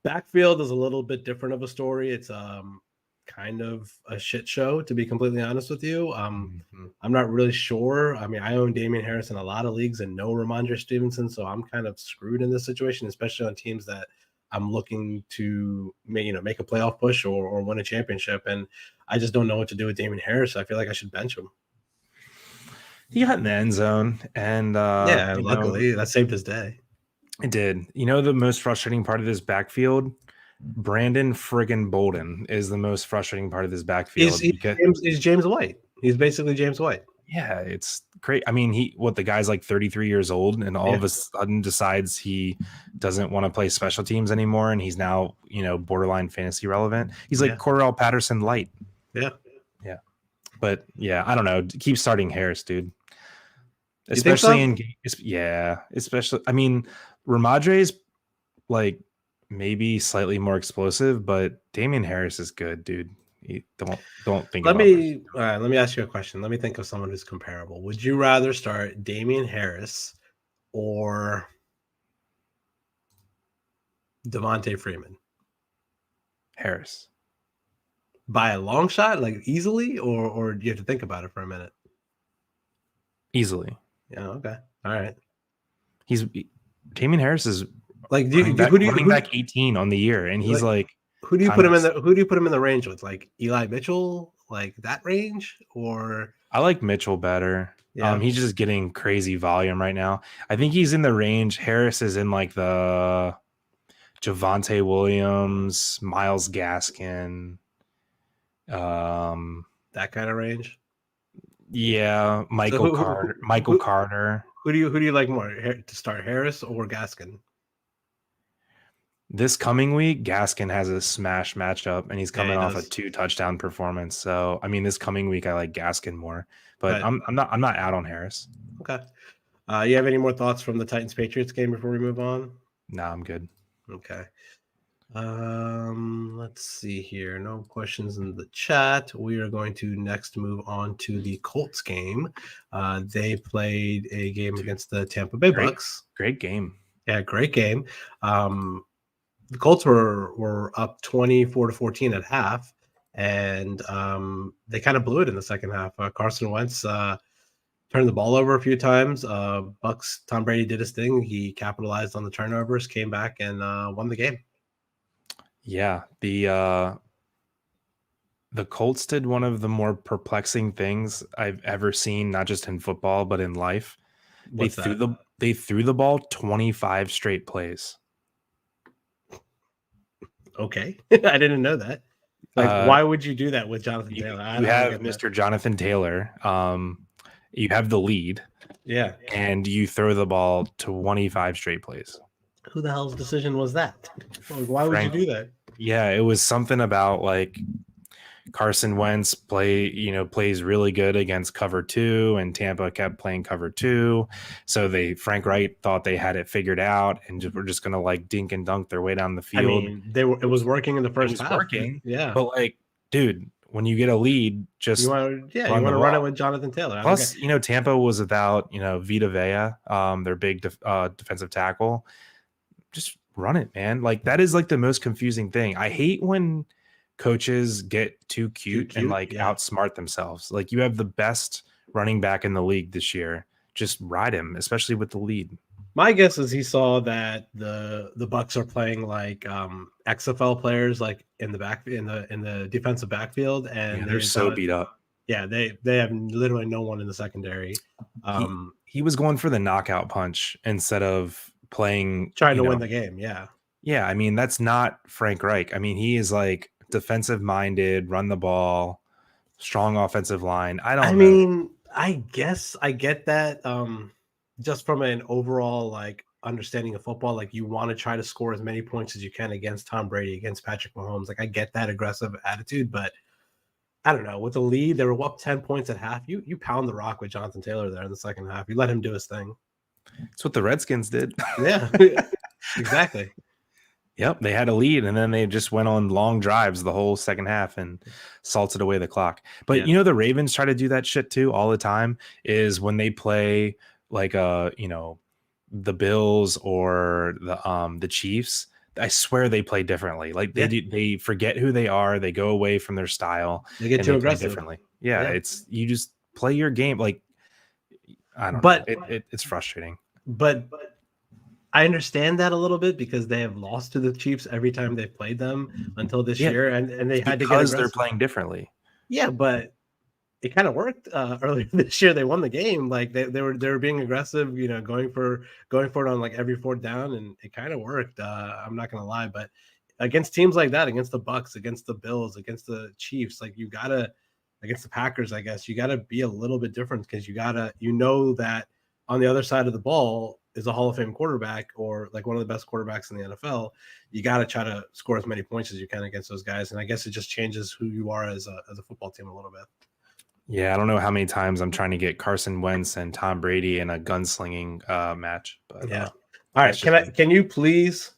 backfield is a little bit different of a story. It's kind of a shit show, to be completely honest with you. I'm not really sure. I mean, I own Damian Harris in a lot of leagues and no Ramondre Stevenson, so I'm kind of screwed in this situation, especially on teams that I'm looking to make a playoff push or win a championship, and I just don't know what to do with Damian Harris. I feel like I should bench him. He got in the end zone, and luckily that saved his day. It did. You know, the most frustrating part of this backfield, Brandon friggin' Bolden is the most frustrating part of this backfield. He's James White. He's basically James White. Yeah, it's great. I mean, the guy's like 33 years old, and all of a sudden decides he doesn't want to play special teams anymore, and he's now, borderline fantasy relevant. He's like Cordarrelle Patterson light. Yeah. But I don't know. Keep starting Harris, dude. Especially especially. I mean, Ramondre's like maybe slightly more explosive, but Damian Harris is good, dude. Don't think. Let me ask you a question. Let me think of someone who's comparable. Would you rather start Damian Harris or Devontae Freeman? Harris. By a long shot, like easily, or do you have to think about it for a minute? Easily. Yeah. Okay. All right. Damian Harris is like running back 18 on the year, and he's like who do you put him in the range with? Like Eli Mitchell, like that range, or I like Mitchell better. Yeah. He's just getting crazy volume right now. I think he's in the range. Harris is in like the Javonte Williams, Myles Gaskin. That kind of range. Yeah, Michael Carter. Who do you like more to start, Harris or Gaskin? This coming week, Gaskin has a smash matchup, and he's coming off a 2-touchdown performance. So, I mean, this coming week, I like Gaskin more, but I'm not out on Harris. Okay. You have any more thoughts from the Titans-Patriots game before we move on? No, I'm good. Okay. Let's see here. No questions in the chat. We are going to next move on to the Colts game. They played a game against the Tampa Bay Bucks. Great game. Yeah, great game. The Colts were up 24-14 at half, and they kind of blew it in the second half. Carson Wentz turned the ball over a few times. Bucks, Tom Brady did his thing. He capitalized on the turnovers, came back, and won the game. Yeah, the Colts did one of the more perplexing things I've ever seen, not just in football but in life. They What's threw that? the ball 25 straight plays. Okay. I didn't know that. Like, Uh, why would you do that with Jonathan Taylor? I you don't have get that. Mr. Jonathan Taylor. You have the lead, Yeah. and you throw the ball 25 straight plays. Who the hell's decision was that? Like, why would you Frank, do that? yeah, it was something about like Carson Wentz plays really good against cover 2, and Tampa kept playing cover 2. So Frank Wright thought they had it figured out and were just going to like dink and dunk their way down the I field. mean, it was working in the It first was half. working, Yeah. but like, dude, when you get a lead, just You want to run run it with Jonathan Taylor. Plus, Tampa was without, Vita Vea, their big defensive tackle. Just run it, man. Like, that is like the most confusing thing. I hate when coaches get too cute and like outsmart themselves. Like, you have the best running back in the league this year. Just ride him, especially with the lead. My guess is he saw that the Bucks are playing like XFL players, like in the defensive backfield, and they're so beat up. Yeah, they have literally no one in the secondary. He was going for the knockout punch instead of playing, trying to win the game. Yeah, I mean, that's not Frank Reich. I mean, he is like defensive minded, run the ball, strong offensive line. I mean, I guess I get that. Just from an overall like understanding of football, like you want to try to score as many points as you can against Tom Brady, against Patrick Mahomes. Like I get that aggressive attitude, but I don't know. With the lead, they were up 10 points at half. You pound the rock with Jonathan Taylor there in the second half. You let him do his thing. That's what the Redskins did. Yeah, exactly. Yep, they had a lead, and then they just went on long drives the whole second half and salted away the clock. But the Ravens try to do that shit too all the time. Is when they play like the Bills or the Chiefs. I swear they play differently. Like they forget who they are. They go away from their style. They get too aggressive. Differently. Yeah, it's you just play your game. Like I don't know. It's frustrating. But I understand that a little bit because they have lost to the Chiefs every time they've played them until this year, and they had to get because they're playing differently. Yeah, but it kind of worked earlier this year. They won the game. Like they were being aggressive, going for it on like every fourth down, and it kind of worked. I'm not gonna lie, but against teams like that, against the Bucks, against the Bills, against the Chiefs, like you gotta, against the Packers, I guess you gotta be a little bit different because you that on the other side of the ball is a Hall of Fame quarterback or like one of the best quarterbacks in the NFL. You got to try to score as many points as you can against those guys, and I guess it just changes who you are as a football team a little bit. Yeah, I don't know how many times I'm trying to get Carson Wentz and Tom Brady in a gunslinging match. But all right, can you please?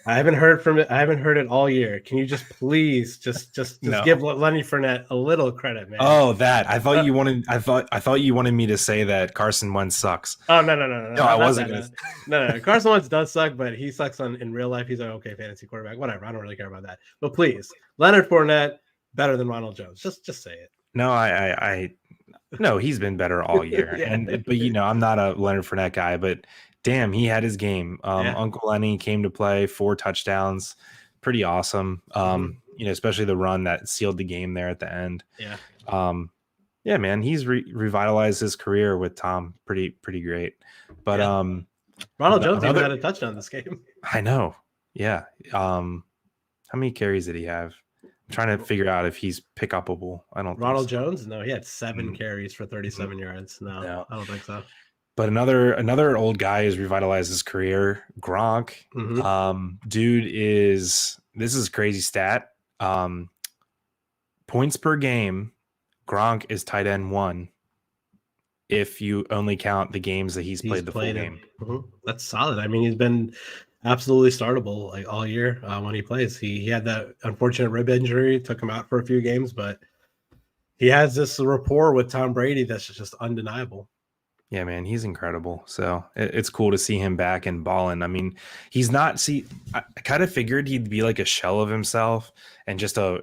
I haven't heard from it. I haven't heard it all year. Can you just please just give Lenny Fournette a little credit, man? Oh, that I thought you wanted. I thought you wanted me to say that Carson Wentz sucks. Oh no! I wasn't gonna. No. Carson Wentz does suck, but he sucks in real life. He's an okay fantasy quarterback. Whatever. I don't really care about that. But please, Leonard Fournette better than Ronald Jones. Just say it. No, I no. He's been better all year, but I'm not a Leonard Fournette guy, but. Damn, he had his game. Uncle Lenny came to play, 4 touchdowns, pretty awesome. Especially the run that sealed the game there at the end. Yeah, man, he's revitalized his career with Tom. Pretty great. But Ronald Jones even had a touchdown this game. I know. Yeah. How many carries did he have? I'm trying to figure out if he's pick upable. I don't. Ronald Jones? No, he had 7 carries for 37 yards. No, I don't think so. But another old guy has revitalized his career, Gronk. Dude this is a crazy stat. Points per game, Gronk is tight end 1 if you only count the games that he's played the full game. That's solid. I mean, he's been absolutely startable like all year when he plays. He had that unfortunate rib injury, took him out for a few games, but he has this rapport with Tom Brady that's just undeniable. Yeah, man, he's incredible. So it's cool to see him back and balling. I mean, he's not. See, I kind of figured he'd be like a shell of himself and just a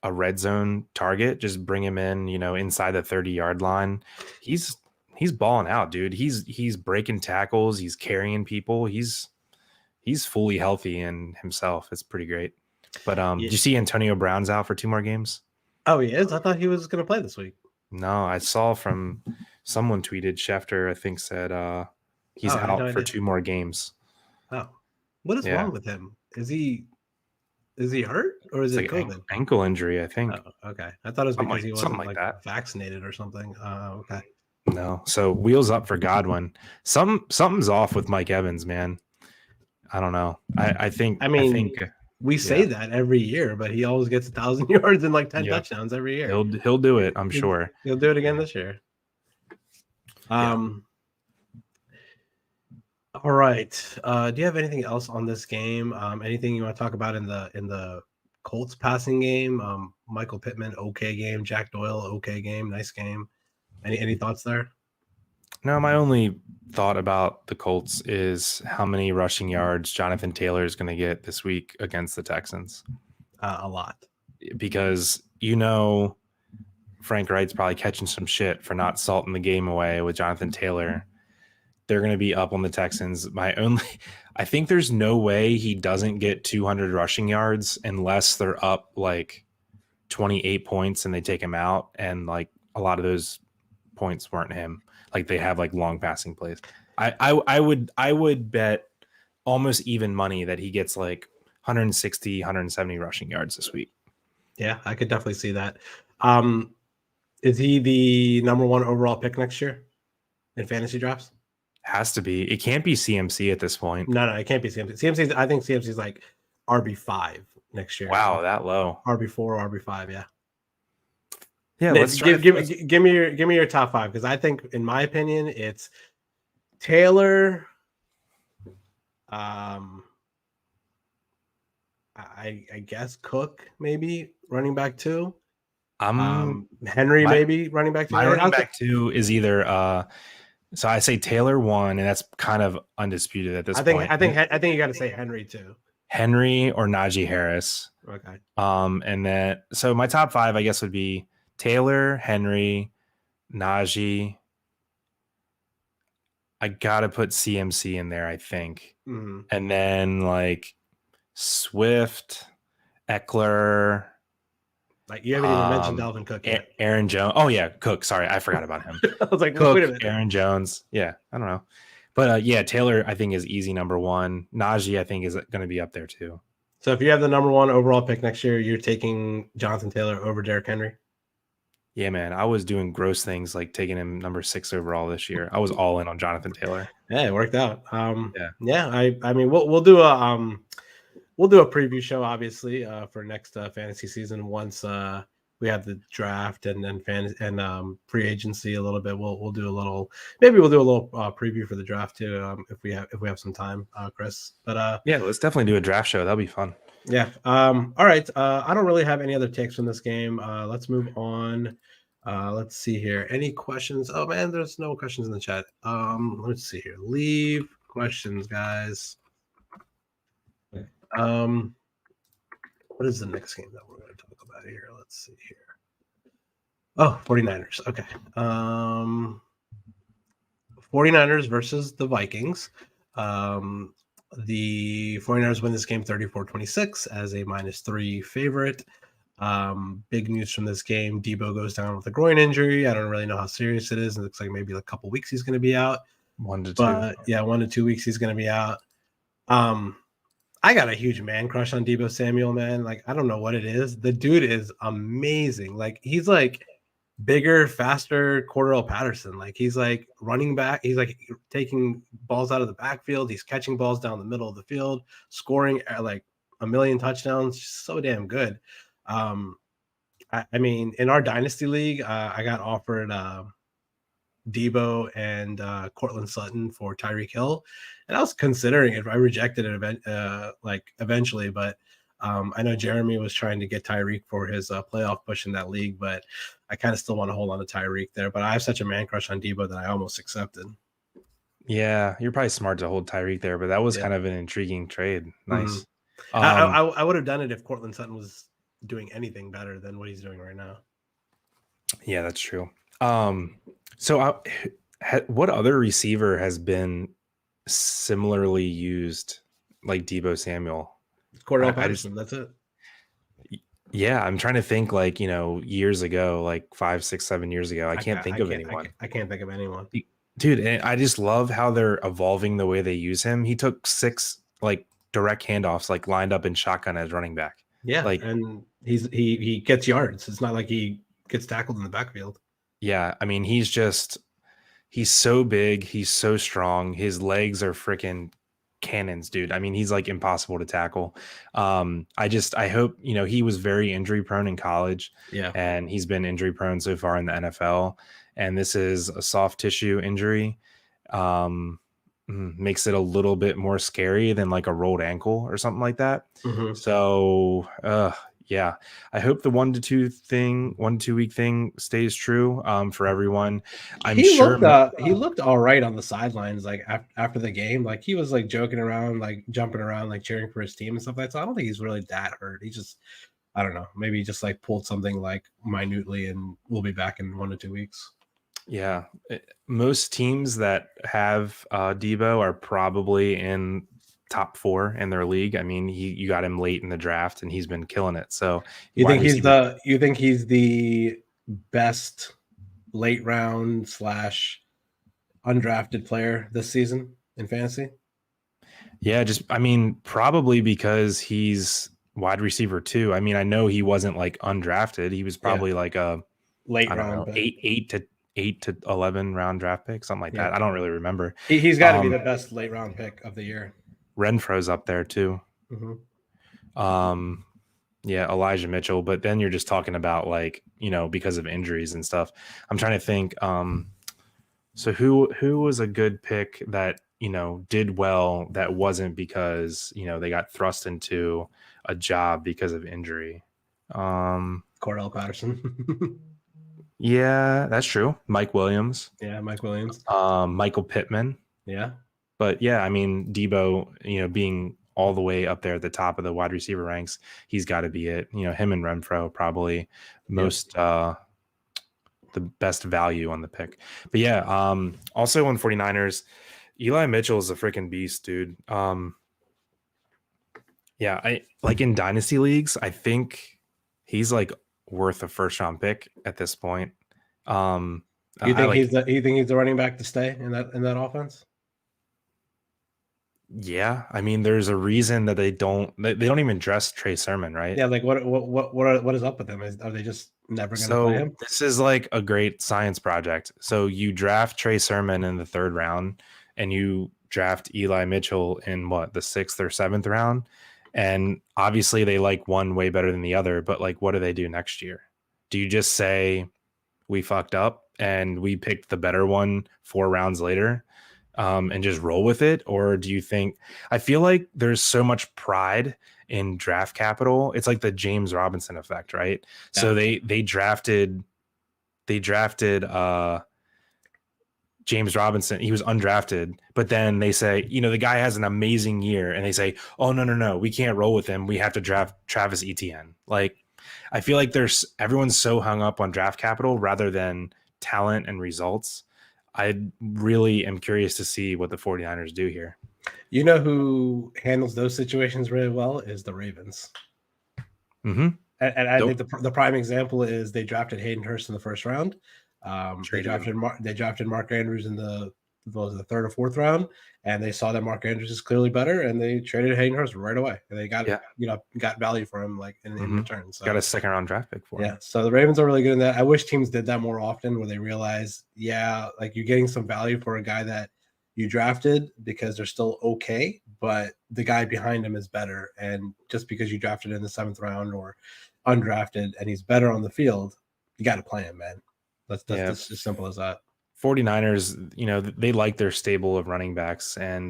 red zone target. Just bring him in, inside the 30-yard line. He's balling out, dude. He's breaking tackles. He's carrying people. He's he's fully healthy in himself. It's pretty great. But Yeah. did you see Antonio Brown's out for 2 more games? Oh, he is? I thought he was going to play this week. No, I saw from someone tweeted, Schefter, I think, said he's out for 2 more games. Oh, what is wrong with him? Is he hurt or is it COVID? Ankle injury, I think. Oh, okay. I thought it was because he wasn't like that. vaccinated or something. Okay. No. So wheels up for Godwin. Something's off with Mike Evans, man. I don't know. I think we say that every year, but he always gets 1,000 yards and like 10 touchdowns every year. He'll do it, I'm sure. He'll do it again this year. All right. Do you have anything else on this game? Anything you want to talk about in the Colts passing game? Michael Pittman, okay game. Jack Doyle, okay game. Nice game. Any thoughts there? No, my only thought about the Colts is how many rushing yards Jonathan Taylor is going to get this week against the Texans. A lot. Because, Frank Wright's probably catching some shit for not salting the game away with Jonathan Taylor. They're going to be up on the Texans. I think there's no way he doesn't get 200 rushing yards unless they're up like 28 points and they take him out. And like a lot of those points weren't him. Like they have like long passing plays. I would bet almost even money that he gets like 160, 170 rushing yards this week. Yeah, I could definitely see that. Is he the number 1 overall pick next year in fantasy drafts? Has to be. It can't be CMC at this point. No, it can't be CMC. I think CMC is like RB5 next year. Wow, that low. RB4, RB5, yeah. Yeah, let's give me your top 5 because I think, in my opinion, it's Taylor. I guess Cook maybe running back 2. Henry maybe running back 2. My running back 2 is either. So I say Taylor 1, and that's kind of undisputed at this point. I think you got to say Henry 2. Henry or Najee Harris. Okay. And then so my top 5, I guess, would be Taylor, Henry, Najee. I gotta put CMC in there, I think. Mm-hmm. And then like Swift, Eckler. Like you haven't even mentioned Dalvin Cook yet. Aaron Jones. Oh yeah, Cook. Sorry, I forgot about him. I was like, Cook, wait a minute. Aaron Jones. Yeah, I don't know. But Taylor, I think, is easy number 1. Najee, I think, is going to be up there too. So if you have the number 1 overall pick next year, you're taking Jonathan Taylor over Derrick Henry? Yeah, man. I was doing gross things like taking him number 6 overall this year. I was all in on Jonathan Taylor. Yeah, it worked out. Yeah. I mean, we'll do a preview show, obviously, for next fantasy season once we have the draft and free agency a little bit. We'll do a little preview for the draft too if we have some time, Chris. But yeah, let's definitely do a draft show. That'll be fun. Yeah. All right. I don't really have any other takes from this game. Let's move on. Let's see here. Any questions? Oh man, there's no questions in the chat. Let's see here. Leave questions, guys. What is the next game that we're going to talk about here? Let's see here. Oh, 49ers. Okay. 49ers versus the Vikings. The 49ers win this game 34-26 as a -3 favorite. Big news from this game. Debo goes down with a groin injury. I don't really know how serious it is. It looks like maybe a couple weeks he's going to be out. 1 to 2. But yeah, 1 to 2 weeks he's going to be out. I got a huge man crush on Debo Samuel, man. Like, I don't know what it is. The dude is amazing. Like, he's like bigger, faster Cordell Patterson. Like, he's like running back. He's like taking balls out of the backfield. He's catching balls down the middle of the field, scoring like a million touchdowns. Just so damn good. I mean, in our dynasty league, I got offered Debo and Cortland Sutton for Tyreek Hill, and I was considering it. I rejected it eventually, but I know Jeremy was trying to get Tyreek for his playoff push in that league, but I kind of still want to hold on to Tyreek there. But I have such a man crush on Debo that I almost accepted. Yeah, you're probably smart to hold Tyreek there, but that was kind of an intriguing trade. Nice. Mm-hmm. I would have done it if Cortland Sutton was doing anything better than what he's doing right now. Yeah, that's true. So what other receiver has been similarly used like Deebo Samuel. Cordell I just Patterson, that's it. Yeah, I'm trying to think like, years ago, like 5, 6, 7 years ago. I can't think of anyone. I can't think of anyone. Dude, and I just love how they're evolving the way they use him. He took 6 like direct handoffs, like lined up in shotgun as running back. Yeah, Like, and he gets yards. It's not like he gets tackled in the backfield. yeah, I mean, he's so big, he's so strong. His legs are freaking cannons, dude. I mean, he's like impossible to tackle. I hope, he was very injury prone in college. Yeah. And he's been injury prone so far in the NFL. And this is a soft tissue injury. Makes it a little bit more scary than like a rolled ankle or something like that. Mm-hmm. So, yeah, I hope the 1 to 2 week thing stays true for everyone. He looked all right on the sidelines, like after the game. Like he was like joking around, like jumping around, like cheering for his team and stuff like that. So I don't think he's really that hurt. He just, I don't know, maybe he just like pulled something like minutely, and we'll be back in 1 to 2 weeks. Yeah, most teams that have Deebo are probably in top 4 in their league. I mean, you got him late in the draft, and he's been killing it. So you think he's the best late round / undrafted player this season in fantasy? Yeah, probably because he's wide receiver 2. I mean, I know he wasn't like undrafted. He was probably like a late round, 8 to 11 round draft pick, something like that. I don't really remember. He's got to be the best late round pick of the year. Renfro's up there too. Mm-hmm. Yeah, Elijah Mitchell, but then you're just talking about like, because of injuries and stuff. I'm trying to think. So who was a good pick that, did well that wasn't because, they got thrust into a job because of injury? Cordell Patterson. Yeah, that's true. Mike Williams. Yeah, Mike Williams. Michael Pittman. Yeah. But yeah, I mean, Deebo, being all the way up there at the top of the wide receiver ranks, he's got to be it. Him and Renfro probably most the best value on the pick. But yeah, also on 49ers, Eli Mitchell is a freaking beast, dude. Yeah, I like in dynasty leagues, I think he's like worth a first round pick at this point. You think he's the running back to stay in that offense? Yeah, I mean, there's a reason that they don't even dress Trey Sermon, right? Yeah, like what is up with them? Are they just never going to play him? This is like a great science project. So you draft Trey Sermon in the 3rd round, and you draft Eli Mitchell in the 6th or 7th round, and obviously they like one way better than the other. But like, what do they do next year? Do you just say we fucked up and we picked the better one 4 rounds later? And just roll with it? Or do you think, I feel like there's so much pride in draft capital. It's like the James Robinson effect, right? Yeah. So they drafted James Robinson. He was undrafted, but then they say, the guy has an amazing year, and they say, oh, no, we can't roll with him. We have to draft Travis Etienne. Like, I feel like everyone's so hung up on draft capital rather than talent and results. I really am curious to see what the 49ers do here. You know who handles those situations really well is the Ravens. Mm-hmm. And I think the prime example is they drafted Hayden Hurst in the 1st round. They drafted Mark Andrews in the 3rd or 4th round, and they saw that Mark Andrews is clearly better, and they traded Hayden Hurst right away. And they got got value for him like in return. So got a 2nd round draft pick for him. Yeah, so the Ravens are really good in that. I wish teams did that more often, where they realize, like you're getting some value for a guy that you drafted because they're still okay, but the guy behind him is better. And just because you drafted in the 7th round or undrafted and he's better on the field, you got to play him, man. That's as simple as that. 49ers, they like their stable of running backs, and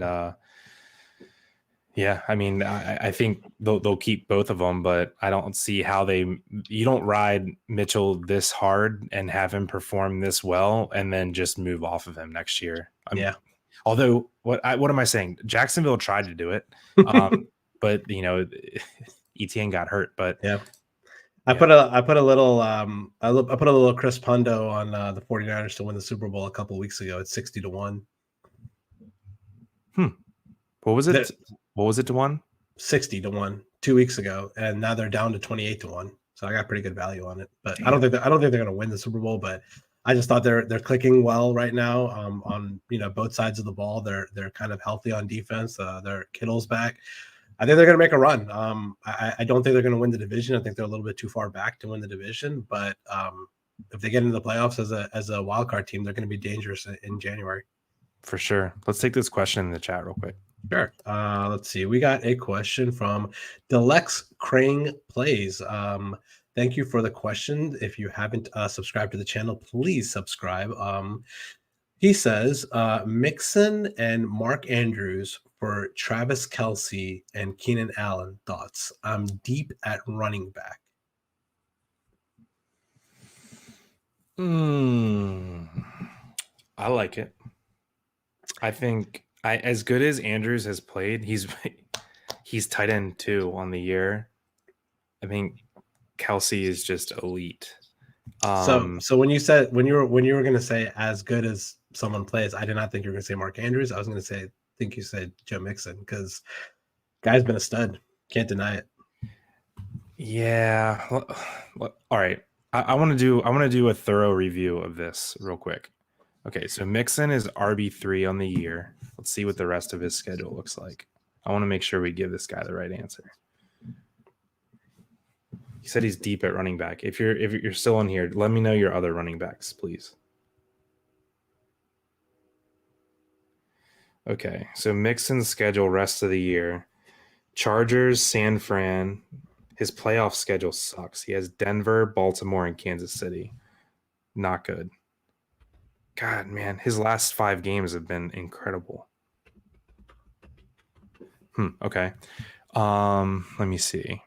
yeah, I mean, I think they'll keep both of them, but I don't see how you don't ride Mitchell this hard and have him perform this well and then just move off of him next year. Although what am I saying? Jacksonville tried to do it, but Etienne got hurt. But yeah. I put a little Chris Pundo on the 49ers to win the Super Bowl a couple weeks ago at 60-1. What was it? What was it to 1? 60 to 1 2 weeks ago, and now they're down to 28 to 1. So I got pretty good value on it. But I don't think they're going to win the Super Bowl, but I just thought they're clicking well right now on both sides of the ball. They're kind of healthy on defense. Their Kittle's back. I think they're going to make a run. I don't think they're going to win the division. I think they're a little bit too far back to win the division, but if they get into the playoffs as a wild card team, they're going to be dangerous in January. For sure. Let's take this question in the chat real quick. Sure. Let's see. We got a question from Delex Crane Plays. Thank you for the question. If you haven't subscribed to the channel, please subscribe. He says, Mixon and Mark Andrews for Travis Kelce and Keenan Allen. Thoughts? I'm deep at running back. I like it. I think as good as Andrews has played, he's tight end 2 on the year. I think Kelce is just elite. So when you were going to say as good as someone plays, I did not think you were going to say Mark Andrews. I was going to think you said Joe Mixon, because guy's been a stud. Can't deny it. Yeah. All right. I want to do a thorough review of this real quick. Okay, so Mixon is RB3 on the year. Let's see what the rest of his schedule looks like. I want to make sure we give this guy the right answer. He said he's deep at running back. If you're still on here, let me know your other running backs, please. Okay, so Mixon's schedule rest of the year. Chargers, San Fran. His playoff schedule sucks. He has Denver, Baltimore, and Kansas City. Not good. God, man, his last 5 games have been incredible. Okay. Let me see.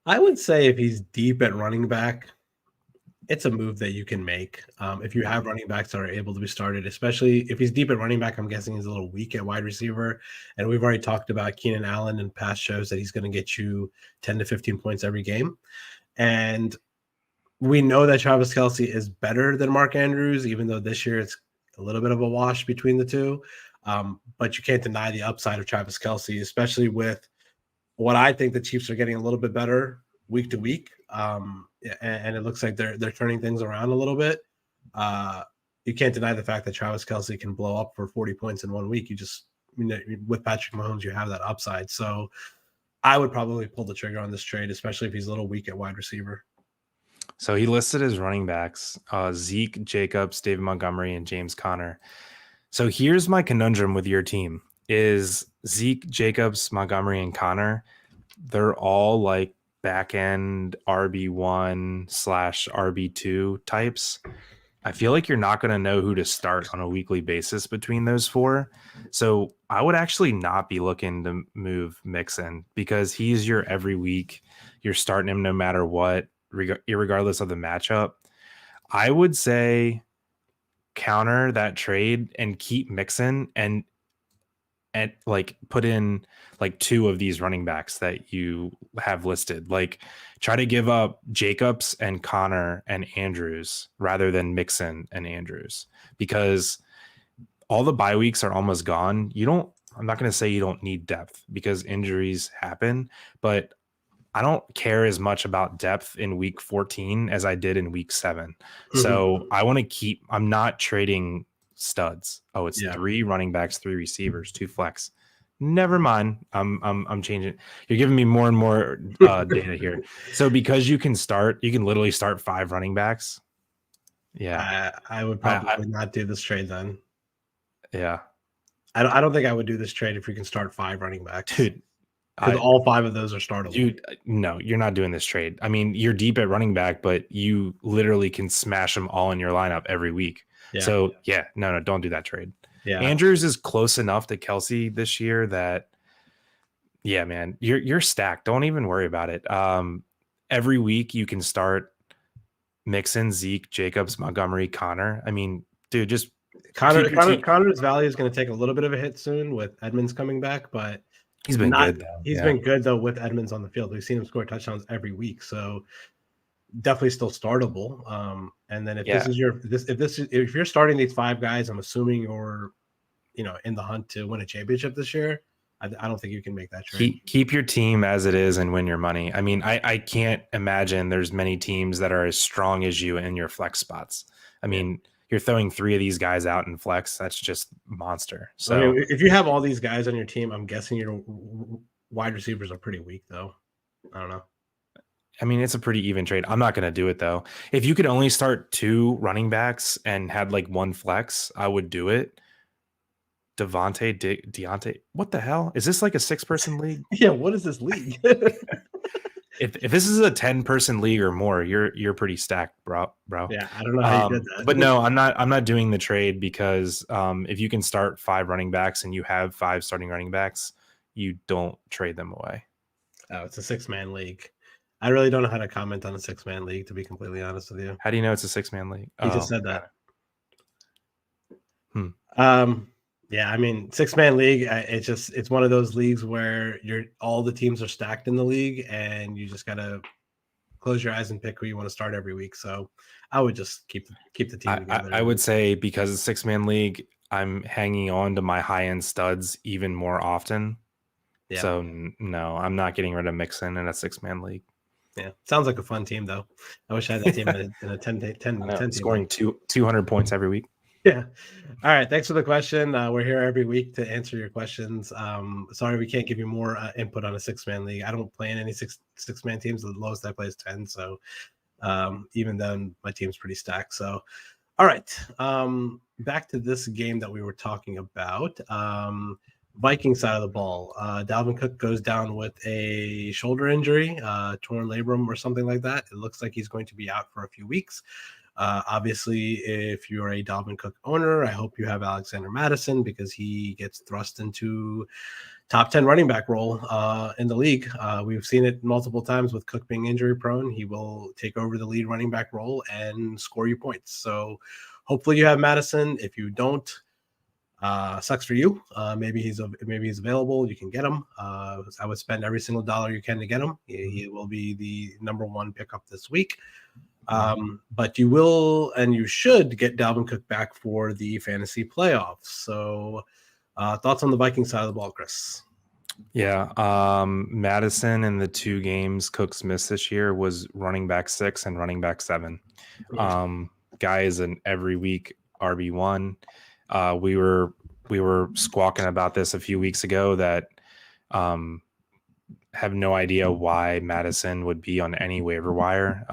I would say if he's deep at running back, it's a move that you can make. If you have running backs that are able to be started, especially if he's deep at running back, I'm guessing he's a little weak at wide receiver. And we've already talked about Keenan Allen in past shows that he's going to get you 10 to 15 points every game. And we know that Travis Kelce is better than Mark Andrews, even though this year it's a little bit of a wash between the two. But you can't deny the upside of Travis Kelce, especially with what I think the Chiefs are getting a little bit better week to week. And it looks like they're turning things around a little bit. You can't deny the fact that Travis Kelce can blow up for 40 points in 1 week. With Patrick Mahomes, you have that upside. So I would probably pull the trigger on this trade, especially if he's a little weak at wide receiver. So he listed his running backs, Zeke, Jacobs, David Montgomery, and James Conner. So here's my conundrum with your team is Zeke, Jacobs, Montgomery, and Conner. They're all like back end RB1 / RB2 types. I feel like you're not going to know who to start on a weekly basis between those 4. So I would actually not be looking to move Mixon because he's your every week. You're starting him no matter what, regardless of the matchup. I would say counter that trade and keep Mixon and like put in like 2 of these running backs that you have listed. Like try to give up Jacobs and Conner and Andrews rather than Mixon and Andrews, because all the bye weeks are almost gone. I'm not going to say you don't need depth because injuries happen, but I don't care as much about depth in week 14 as I did in week 7. Mm-hmm. So I want to I'm not trading studs. Oh, it's 3 running backs, 3 receivers, 2 flex. Never mind. I'm changing. You're giving me more and more data here. So because you can literally start 5 running backs. Yeah. I would probably not do this trade then. Yeah. I don't think I would do this trade if we can start 5 running backs. Dude. Because all 5 of those are startable. No, you're not doing this trade. I mean, you're deep at running back, but you literally can smash them all in your lineup every week. Yeah. So, no, don't do that trade. Yeah. Andrews is close enough to Kelce this year that, yeah, man, you're stacked. Don't even worry about it. Every week you can start Mixon, Zeke, Jacobs, Montgomery, Conner. I mean, dude, just Conner's value is going to take a little bit of a hit soon with Edmonds coming back, but he's been good though. He's been good though with Edmonds on the field. We've seen him score touchdowns every week, so definitely still startable. And then if you're starting these 5 guys, I'm assuming you're in the hunt to win a championship this year, I don't think you can make that trade. Keep your team as it is and win your money. I mean, I can't imagine there's many teams that are as strong as you in your flex spots. I mean, you're throwing 3 of these guys out in flex. That's just monster. So I mean, if you have all these guys on your team, I'm guessing your wide receivers are pretty weak, though. I don't know. I mean, it's a pretty even trade. I'm not going to do it, though. If you could only start 2 running backs and had like 1 flex, I would do it. Deontay, what the hell? Is this like a 6-person league? Yeah, what is this league? If this is a 10-person league or more, you're pretty stacked, bro. Yeah, I don't know how you did that. But no, I'm not doing the trade because if you can start 5 running backs and you have 5 starting running backs, you don't trade them away. Oh, it's a 6-man league. I really don't know how to comment on a 6-man league, to be completely honest with you. How do you know it's a 6-man league? He just said that. Hmm. Yeah, I mean, 6-man league. It's one of those leagues where all the teams are stacked in the league, and you just gotta close your eyes and pick who you want to start every week. So I would just keep the team together. I would say because it's a 6-man league, I'm hanging on to my high end studs even more often. Yeah. So no, I'm not getting rid of Mixon in a 6-man league. Yeah, sounds like a fun team though. I wish I had that team in a 10 scoring 200 points every week. Yeah. All right. Thanks for the question. We're here every week to answer your questions. Sorry, we can't give you more input on a 6-man league. I don't play in any six-man teams. The lowest I play is 10. So even then, my team's pretty stacked. So, all right. Back to this game that we were talking about. Viking side of the ball. Dalvin Cook goes down with a shoulder injury, torn labrum or something like that. It looks like he's going to be out for a few weeks. Obviously, if you're a Dalvin Cook owner, I hope you have Alexander Mattison because he gets thrust into top 10 running back role in the league. We've seen it multiple times with Cook being injury prone. He will take over the lead running back role and score you points. So hopefully you have Mattison. If you don't, sucks for you. Maybe he's available. You can get him. I would spend every single dollar you can to get him. He will be the number 1 pickup this week. But you will and you should get Dalvin Cook back for the fantasy playoffs. So thoughts on the Vikings side of the ball, Chris? Yeah. Madison in the 2 games Cook's missed this year was running back 6 and running back 7. Guy is an every week RB1. We were squawking about this a few weeks ago that have no idea why Madison would be on any waiver wire.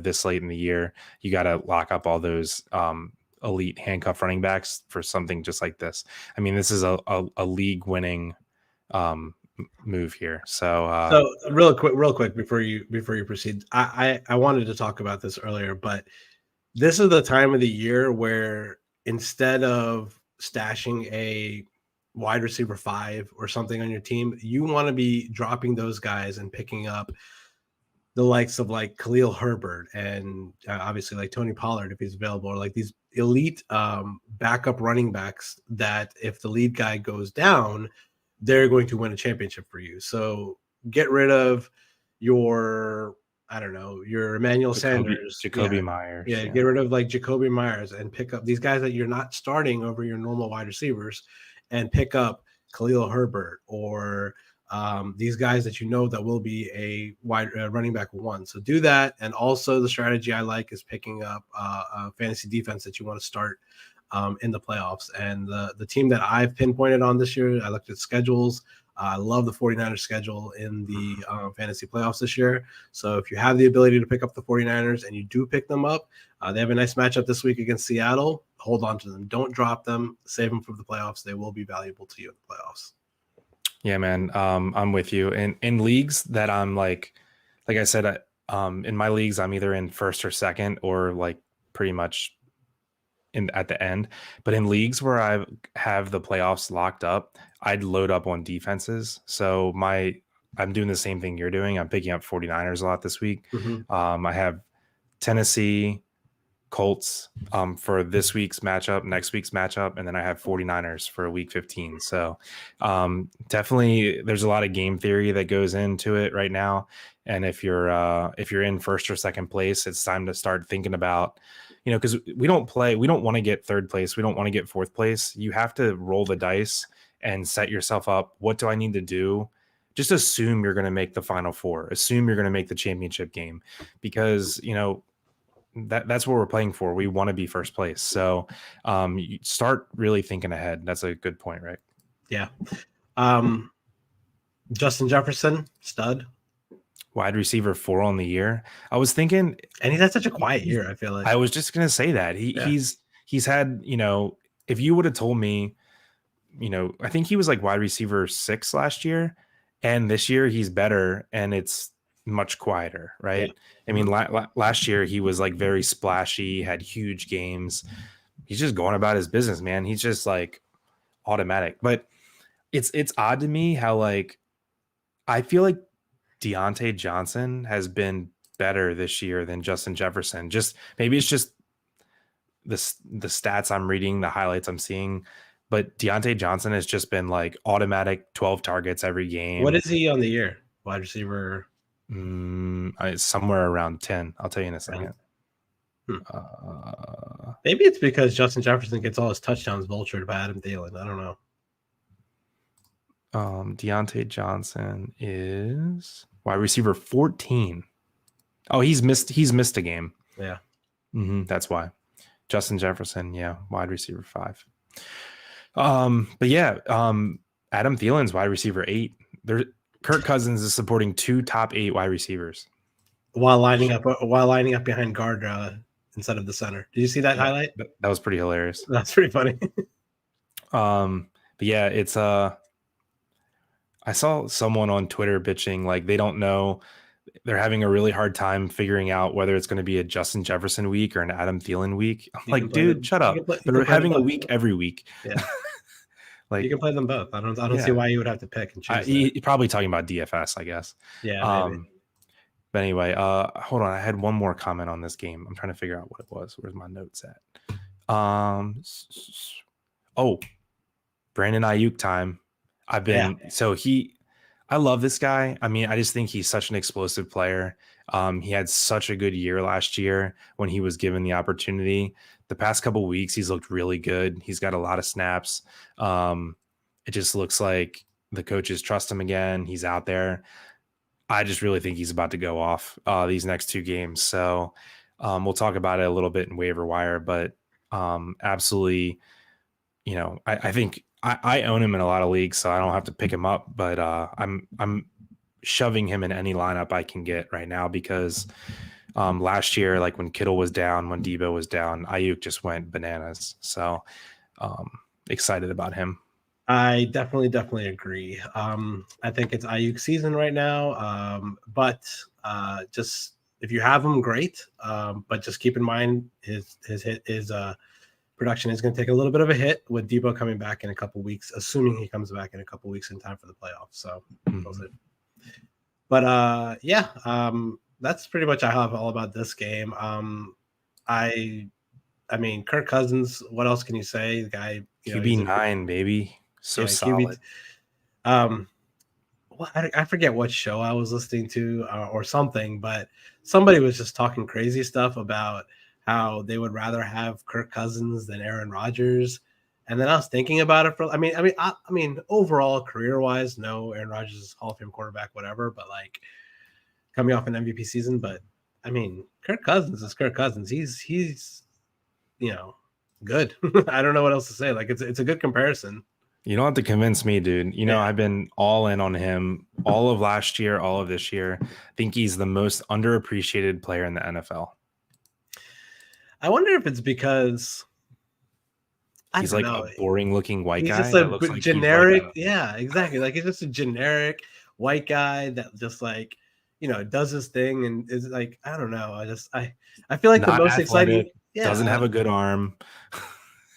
This late in the year, you got to lock up all those elite handcuff running backs for something just like this. I mean, this is a league winning move here. So real quick before you proceed, I wanted to talk about this earlier, but this is the time of the year where instead of stashing a wide receiver 5 or something on your team, you want to be dropping those guys and picking up the likes of like Khalil Herbert and obviously like Tony Pollard if he's available, or like these elite backup running backs that if the lead guy goes down, they're going to win a championship for you. So get rid of your Emmanuel Sanders, Jacoby Myers. Yeah, get rid of like Jacoby Myers and pick up these guys that you're not starting over your normal wide receivers and pick up Khalil Herbert or these guys that that will be a running back 1. So do that. And also the strategy I like is picking up a fantasy defense that you want to start in the playoffs. And the team that I've pinpointed on this year, I looked at schedules. I love the 49ers schedule in the fantasy playoffs this year. So if you have the ability to pick up the 49ers and you do pick them up, they have a nice matchup this week against Seattle. Hold on to them. Don't drop them. Save them for the playoffs. They will be valuable to you in the playoffs. Yeah, man. I'm with you. In leagues that I'm like I said, in my leagues, I'm either in first or second or like pretty much at the end. But in leagues where I have the playoffs locked up, I'd load up on defenses. So I'm doing the same thing you're doing. I'm picking up 49ers a lot this week. Mm-hmm. I have Tennessee, Colts for this week's matchup, next week's matchup, and then I have 49ers for week 15. So definitely there's a lot of game theory that goes into it right now. And if you're in first or second place, it's time to start thinking about, you know, because we don't want to get third place. We don't want to get fourth place. You have to roll the dice and set yourself up. What do I need to do? Just assume you're going to make the Final Four. Assume you're going to make the championship game, because, you know, that's what we're playing for. We want to be first place. So you start really thinking ahead. That's a good point, right? Yeah. Justin Jefferson, stud. Wide receiver 4 on the year. I was thinking, and he's had such a quiet year. I feel like I was just gonna say that he's had, you know, if you would have told me, you know, I think he was like wide receiver 6 last year, and this year he's better and it's much quieter, right? Yeah. I mean, last year he was like very splashy, had huge games. He's just going about his business, man. He's just like automatic. But it's odd to me how, like, I feel like Deontay Johnson has been better this year than Justin Jefferson. Just maybe it's just the stats I'm reading, the highlights I'm seeing, but Deontay Johnson has just been like automatic 12 targets every game. What is he on the year? Wide receiver? It's somewhere around 10. I'll tell you in a second. Maybe it's because Justin Jefferson gets all his touchdowns vultured by Adam Thielen. I don't know. Deontay Johnson is wide receiver 14. Oh, he's missed a game. Yeah. That's why. Justin Jefferson, yeah, wide receiver 5. But yeah, Adam Thielen's wide receiver 8. Kirk Cousins is supporting 2 top 8 wide receivers while lining up behind guard instead of the center. Did you see that highlight? That was pretty hilarious. That's pretty funny. But yeah, it's I saw someone on Twitter bitching like they don't know. They're having a really hard time figuring out whether it's going to be a Justin Jefferson week or an Adam Thielen week. I'm like, dude, shut up. They're having a week every week. Yeah. Like, you can play them both. I don't see why you would have to pick and choose. You're probably talking about DFS, I guess. Yeah. Maybe. But anyway, hold on. I had one more comment on this game. I'm trying to figure out what it was. Where's my notes at? Brandon Ayuk time. I love this guy. I mean, I just think he's such an explosive player. He had such a good year last year when he was given the opportunity. The past couple of weeks, he's looked really good. He's got a lot of snaps. It just looks like the coaches trust him again. He's out there. I just really think he's about to go off these next 2 games. So we'll talk about it a little bit in waiver wire, but absolutely, you know, I think I own him in a lot of leagues, so I don't have to pick him up, but I'm shoving him in any lineup I can get right now because last year, like when Kittle was down, when Debo was down, Ayuk just went bananas. So excited about him. I definitely agree. I think it's Ayuk season right now, but just if you have him, great. But just keep in mind his production is going to take a little bit of a hit with Debo coming back in a couple weeks, assuming he comes back in a couple weeks in time for the playoffs. So, but that's pretty much I have all about this game. I mean, Kirk Cousins. What else can you say? The guy, QB9, baby, so solid. Well, I forget what show I was listening to or something, but somebody was just talking crazy stuff about how they would rather have Kirk Cousins than Aaron Rodgers. And then I was thinking about it I mean, overall career-wise, no, Aaron Rodgers is Hall of Fame quarterback, whatever, but like coming off an MVP season. But I mean, Kirk Cousins is Kirk Cousins. He's good. I don't know what else to say. Like it's a good comparison. You don't have to convince me, dude. I've been all in on him all of last year, all of this year. I think he's the most underappreciated player in the NFL. I wonder if it's because he's like a boring looking white guy. He's just a generic. Yeah, exactly. Like he's just a generic white guy that just like, does his thing and is like, I don't know. I feel like the most exciting. Yeah, doesn't have a good arm.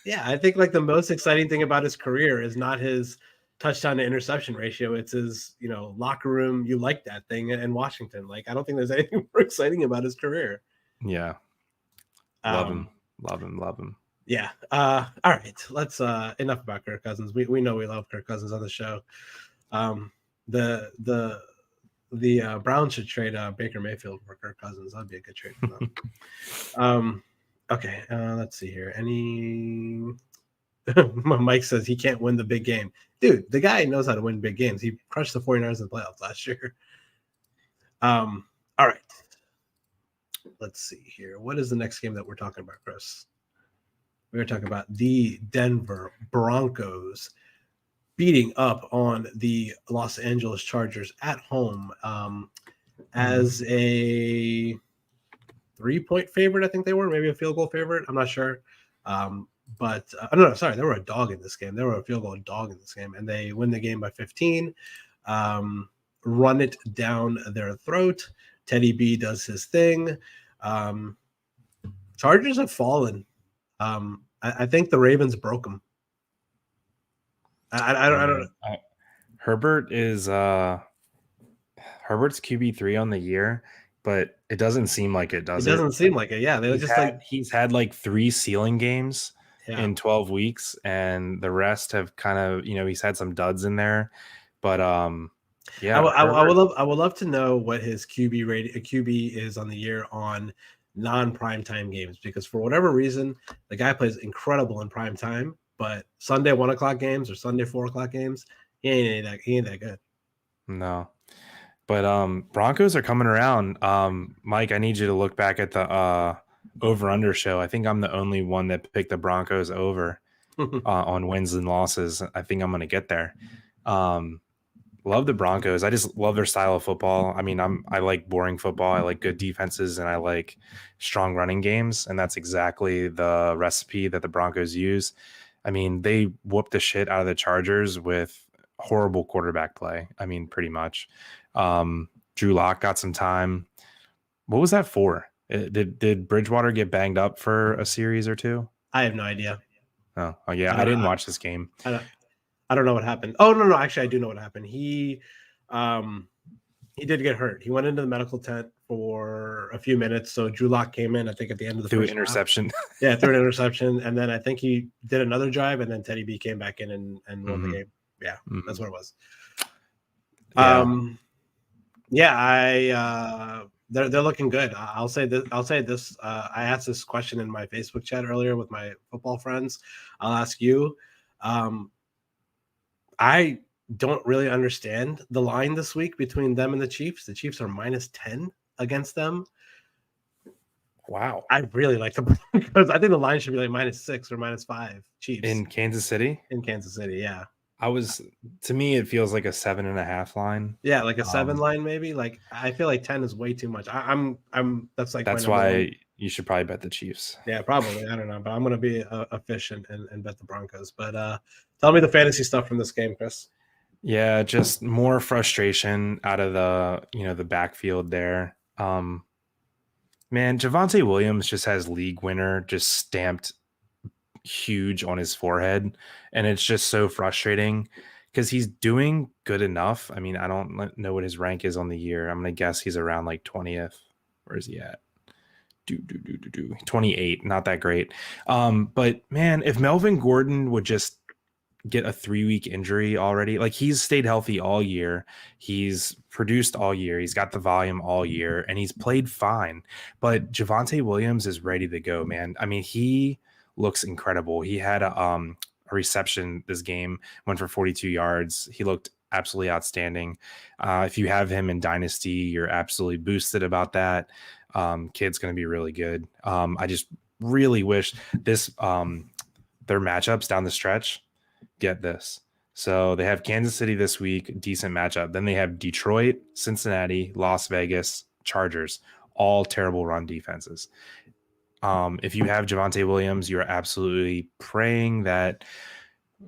Yeah, I think like the most exciting thing about his career is not his touchdown to interception ratio. It's his, locker room. You like that thing in Washington. Like, I don't think there's anything more exciting about his career. Yeah. Love him. Yeah. All right. Let's enough about Kirk Cousins. We know we love Kirk Cousins on the show. The Browns should trade Baker Mayfield for Kirk Cousins. That'd be a good trade for them. Okay, let's see here. Mike says he can't win the big game. Dude, the guy knows how to win big games. He crushed the 49ers in the playoffs last year. All right. Let's see here. What is the next game that we're talking about, Chris? We're talking about the Denver Broncos beating up on the Los Angeles Chargers at home as a 3-point favorite. I think they were, maybe a field goal favorite. I'm not sure. But no, sorry, they were a dog in this game. They were a field goal dog in this game, and they win the game by 15. Run it down their throat. Teddy B does his thing. Chargers have fallen. I think the Ravens broke them. I don't know. Herbert is Herbert's QB3 on the year, but it doesn't seem like it does. It doesn't seem like it. Yeah, they he's had like 3 ceiling games in 12 weeks, and the rest have kind of, he's had some duds in there, but yeah. I would love to know what his QB is on the year on non-primetime games, because for whatever reason the guy plays incredible in prime time, but Sunday 1:00 games or Sunday 4:00 games, he ain't that good. No. But Broncos are coming around. Mike, I need you to look back at the over-under show. I think I'm the only one that picked the Broncos over on wins and losses. I think I'm going to get there. Love the Broncos. I just love their style of football. I mean, I like boring football. I like good defenses, and I like strong running games, and that's exactly the recipe that the Broncos use. I mean, they whooped the shit out of the Chargers with horrible quarterback play. I mean, pretty much. Drew Lock got some time. What was that for? Did Bridgewater get banged up for a series or two? I have no idea. Oh yeah, I didn't watch this game. I don't know what happened. Oh no, actually I do know what happened. He did get hurt. He went into the medical tent for a few minutes. So Drew Lock came in, I think, at the end of the first interception. Yeah, threw an interception, and then I think he did another drive, and then Teddy B came back in and won the game. Yeah, that's what it was. They're looking good. I'll say this. I asked this question in my Facebook chat earlier with my football friends. I'll ask you. I don't really understand the line this week between them and the Chiefs. The Chiefs are -10 against them. Wow. I really like the Broncos. I think the line should be like -6 or -5 Chiefs. In Kansas City? In Kansas City, yeah. To me, it feels like a 7.5 line. Yeah, like a 7 line, maybe. Like, I feel like 10 is way too much. That's why you should probably bet the Chiefs. Yeah, probably. I don't know, but I'm gonna be a fish and bet the Broncos. But tell me the fantasy stuff from this game, Chris. Yeah, just more frustration out of the backfield there. Man, Javonte Williams just has league winner just stamped huge on his forehead, and it's just so frustrating because he's doing good enough. I mean, I don't know what his rank is on the year. I'm gonna guess he's around like 20th. Where is he at? 28, not that great. But man, if Melvin Gordon would just get a 3-week injury already, like, he's stayed healthy all year, he's produced all year, he's got the volume all year, and he's played fine. But Javonte Williams is ready to go, man. I mean, he looks incredible. He had a reception this game, went for 42 yards. He looked absolutely outstanding. If you have him in Dynasty, you're absolutely boosted about that. Kid's going to be really good. I just really wish this their matchups down the stretch. Get this. So they have Kansas City this week, decent matchup. Then they have Detroit, Cincinnati, Las Vegas, Chargers, all terrible run defenses. If you have Javonte Williams, you're absolutely praying that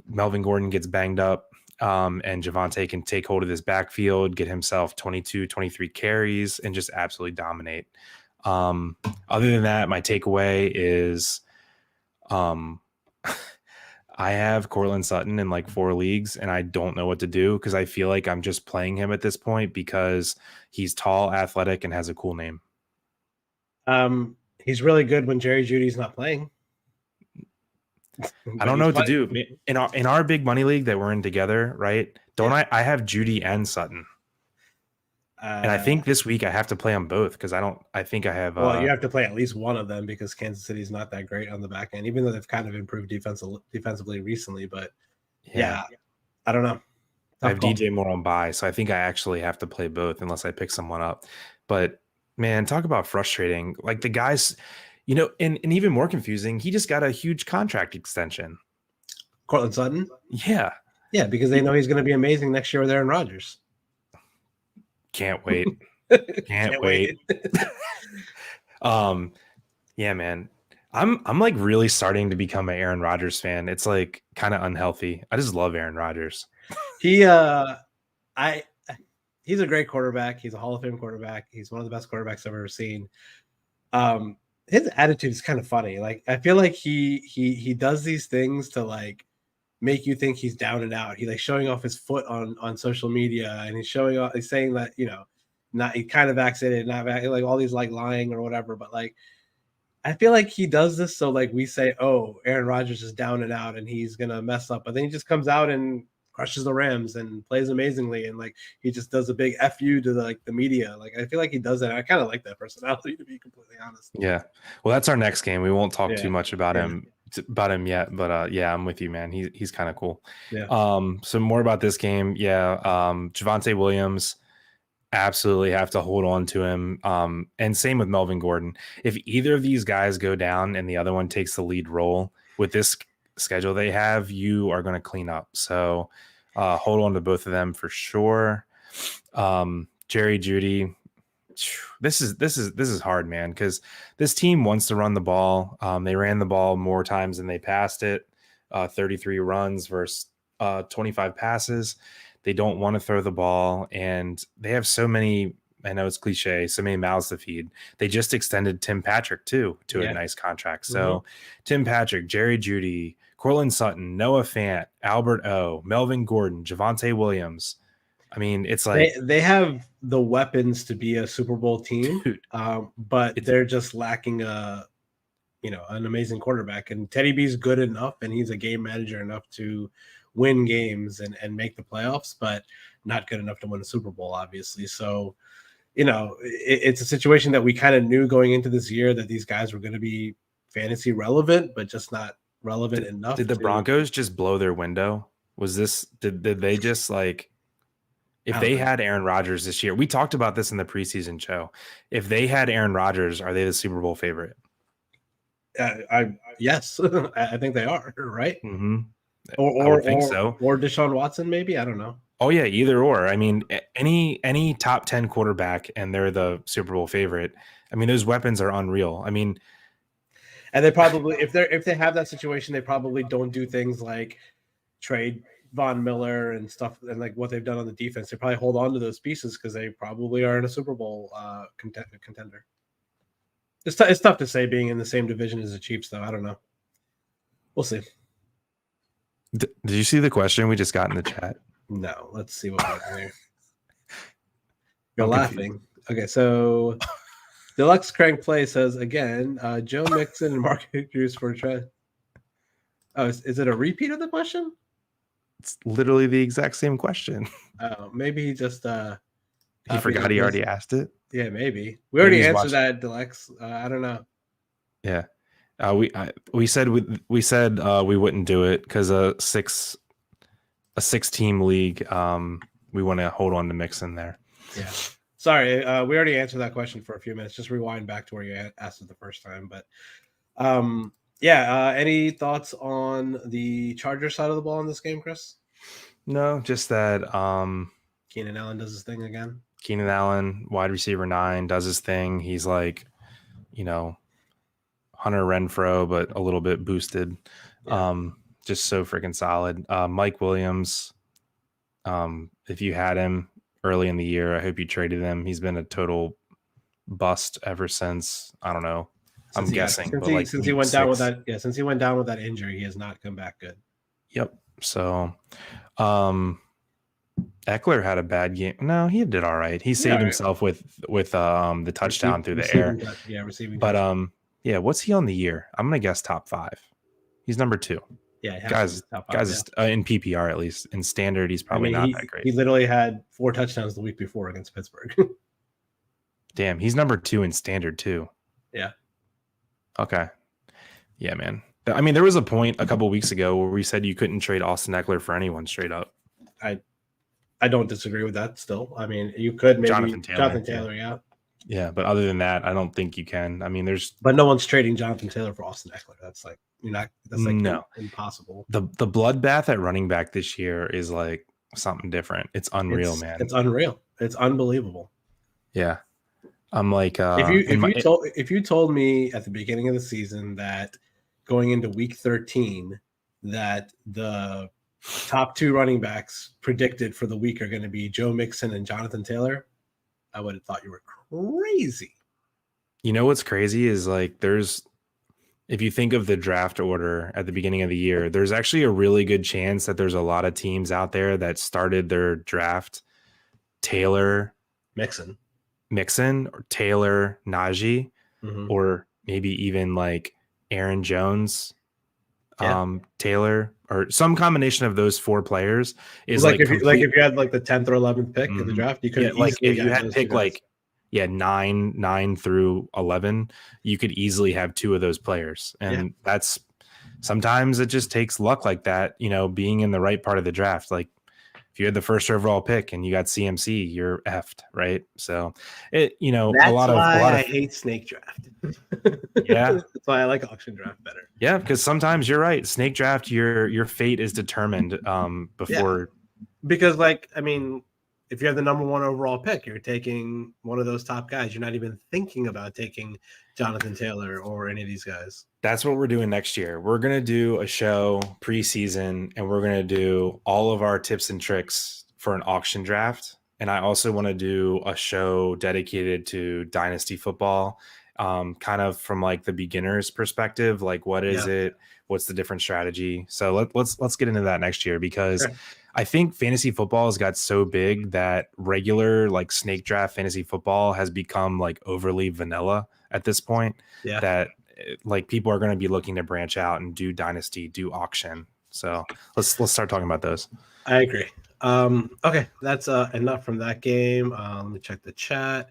Melvin Gordon gets banged up and Javonte can take hold of this backfield, get himself 22, 23 carries, and just absolutely dominate. Other than that, my takeaway is I have Cortland Sutton in like 4 leagues, and I don't know what to do because I feel like I'm just playing him at this point because he's tall, athletic, and has a cool name. He's really good when Jerry Jeudy's not playing. I don't know what to do in our big money league that we're in together, right? I have Jeudy and Sutton. And I think this week I have to play them both because I think I have. Well, you have to play at least one of them because Kansas City's not that great on the back end, even though they've kind of improved defensively recently. But yeah, I don't know. I have DJ Moore on bye, so I think I actually have to play both unless I pick someone up. But man, talk about frustrating. Like the guys, and even more confusing, he just got a huge contract extension. Cortland Sutton? Yeah. Yeah, because they know he's going to be amazing next year with Aaron Rodgers. Can't wait. Can't wait. Yeah, man. I'm like really starting to become an Aaron Rodgers fan. It's like kind of unhealthy. I just love Aaron Rodgers. He's a great quarterback. He's a Hall of Fame quarterback. He's one of the best quarterbacks I've ever seen. His attitude is kind of funny. Like I feel like he does these things to like make you think he's down and out. He like showing off his foot on social media, and he's showing off. He's saying that he kind of vaccinated, not like all these like lying or whatever. But like I feel like he does this so like we say, oh, Aaron Rodgers is down and out and he's gonna mess up, but then he just comes out and crushes the Rams and plays amazingly, and like he just does a big F you to the media. Like I feel like he does that. I kind of like that personality, to be completely honest. Yeah. Well, that's our next game. We won't talk too much about him yet, but yeah, I'm with you, man. He's kind of cool. Yeah. So more about this game. Yeah. Javonte Williams, absolutely have to hold on to him. And same with Melvin Gordon. If either of these guys go down and the other one takes the lead role with this schedule they have, you are going to clean up. So hold on to both of them for sure. Jerry Jeudy, this is hard, man, because this team wants to run the ball. They ran the ball more times than they passed it. 33 runs versus 25 passes. They don't want to throw the ball, and they have so many, I know it's cliche, so many mouths to feed. They just extended Tim Patrick too to a nice contract. So Tim Patrick, Jerry Jeudy, Cortland Sutton, Noah Fant, Albert O, Melvin Gordon, Javonte Williams. I mean, it's like they have the weapons to be a Super Bowl team, but they're just lacking an amazing quarterback. And Teddy B's good enough, and he's a game manager enough to win games and make the playoffs, but not good enough to win a Super Bowl, obviously. So, it's a situation that we kind of knew going into this year that these guys were going to be fantasy relevant, but just not relevant enough. Did the Broncos just blow their window? Was this, did they just like, if they had Aaron Rodgers this year, we talked about this in the preseason show. If they had Aaron Rodgers, are they the Super Bowl favorite? Yes, I think they are, right? Mm-hmm. Or I would think so. Or Deshaun Watson, maybe. I don't know. Oh yeah, either or. I mean, any top 10 quarterback, and they're the Super Bowl favorite. I mean, those weapons are unreal. I mean, and they probably, if they have that situation, they probably don't do things like trade Von Miller and stuff, and like what they've done on the defense. They probably hold on to those pieces because they probably are in a Super Bowl contender. It's tough to say being in the same division as the Chiefs, though. I don't know. We'll see. Did you see the question we just got in the chat? No. Let's see what happened here. You're laughing. Okay, so Deluxe Crank Play says again, Joe Mixon and Mark Andrews for a trade. Oh, is it a repeat of the question? It's literally the exact same question. Oh, maybe he just he forgot he already asked it. Yeah, maybe. We already answered that, Deluxe. I don't know. Yeah. We said we wouldn't do it because a 6-team league. We want to hold on to Mixon there. Yeah. Sorry, we already answered that question for a few minutes. Just rewind back to where you asked it the first time. But any thoughts on the Charger side of the ball in this game, Chris? No, just that Keenan Allen does his thing again. Keenan Allen, wide receiver 9, does his thing. He's like, Hunter Renfrow, but a little bit boosted. Yeah. Just so freaking solid. Mike Williams, if you had him early in the year, I hope you traded him. He's been a total bust ever since. I don't know. I'm guessing. Since he went down with that injury, he has not come back good. Yep. So Eckler had a bad game. No, he did all right. He saved himself with the touchdown through the air. Receiving. But what's he on the year? I'm gonna guess top 5. He's number 2. Yeah, Guys, in PPR at least. In standard, he's probably not that great. He literally had 4 touchdowns the week before against Pittsburgh. Damn, he's number 2 in standard too. Yeah. Okay. Yeah, man. I mean, there was a point a couple weeks ago where we said you couldn't trade Austin Eckler for anyone straight up. I don't disagree with that still. I mean, you could maybe Jonathan Taylor, yeah. Yeah, but other than that, I don't think you can. I mean, but no one's trading Jonathan Taylor for Austin Eckler. That's like impossible. The bloodbath at running back this year is like something different. It's unreal, man. It's unreal. It's unbelievable. Yeah. I'm like if you told me at the beginning of the season that going into week 13 that the top 2 running backs predicted for the week are going to be Joe Mixon and Jonathan Taylor, I would have thought you were crazy. You know what's crazy is like if you think of the draft order at the beginning of the year, there's actually a really good chance that there's a lot of teams out there that started their draft Taylor, Mixon or Taylor, Najee, or maybe even like Aaron Jones, Taylor, or some combination of those 4 players is like if you had like the 10th or 11th pick in the draft, you could like if you had pick like 9 through 11, you could easily have 2 of those players, and that's sometimes it just takes luck like that. You know, being in the right part of the draft, like. If you had the first overall pick and you got CMC, you're effed, right? So, that's why I hate snake draft. Yeah, that's why I like auction draft better. Yeah, because sometimes you're right. Snake draft, your fate is determined before. Yeah. Because, like, I mean, if you have the number 1 overall pick, you're taking one of those top guys. You're not even thinking about taking Jonathan Taylor or any of these guys. That's what we're doing next year. We're going to do a show preseason, and we're going to do all of our tips and tricks for an auction draft. And I also want to do a show dedicated to dynasty football, kind of from like the beginner's perspective. Like, what is it? What's the different strategy? So let's get into that next year, because I think fantasy football has got so big that regular like snake draft fantasy football has become like overly vanilla at this point. Yeah. That like people are going to be looking to branch out and do dynasty, do auction. So let's start talking about those. I agree. Okay, that's enough from that game. Let me check the chat.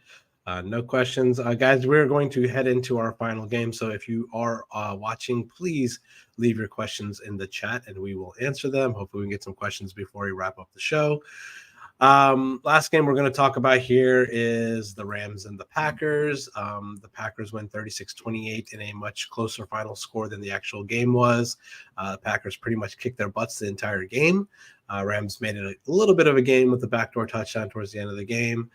No questions. Guys, we're going to head into our final game. So if you are watching, please leave your questions in the chat and we will answer them. Hopefully we can get some questions before we wrap up the show. Last game we're going to talk about here is the Rams and the Packers. The Packers went 36-28 in a much closer final score than the actual game was. The Packers pretty much kicked their butts the entire game. Rams made it a little bit of a game with the backdoor touchdown towards the end of the game.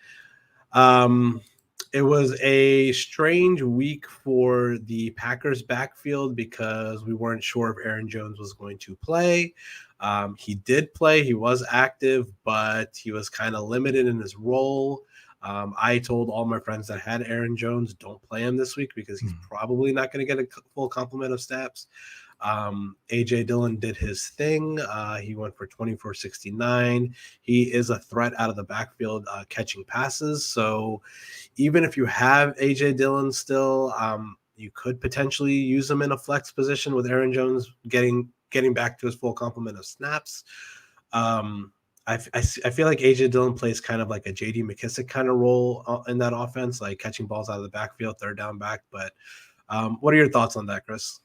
It was a strange week for the Packers backfield because we weren't sure if Aaron Jones was going to play. He did play. He was active, but he was kind of limited in his role. I told all my friends that had Aaron Jones, don't play him this week because he's probably not going to get a full complement of snaps. AJ Dillon did his thing. He went for 24-69. He is a threat out of the backfield catching passes. So even if you have AJ Dillon still, you could potentially use him in a flex position with Aaron Jones getting back to his full complement of snaps. I feel like AJ Dillon plays kind of like a JD McKissick kind of role in that offense, like catching balls out of the backfield, third down back. But what are your thoughts on that, Chris?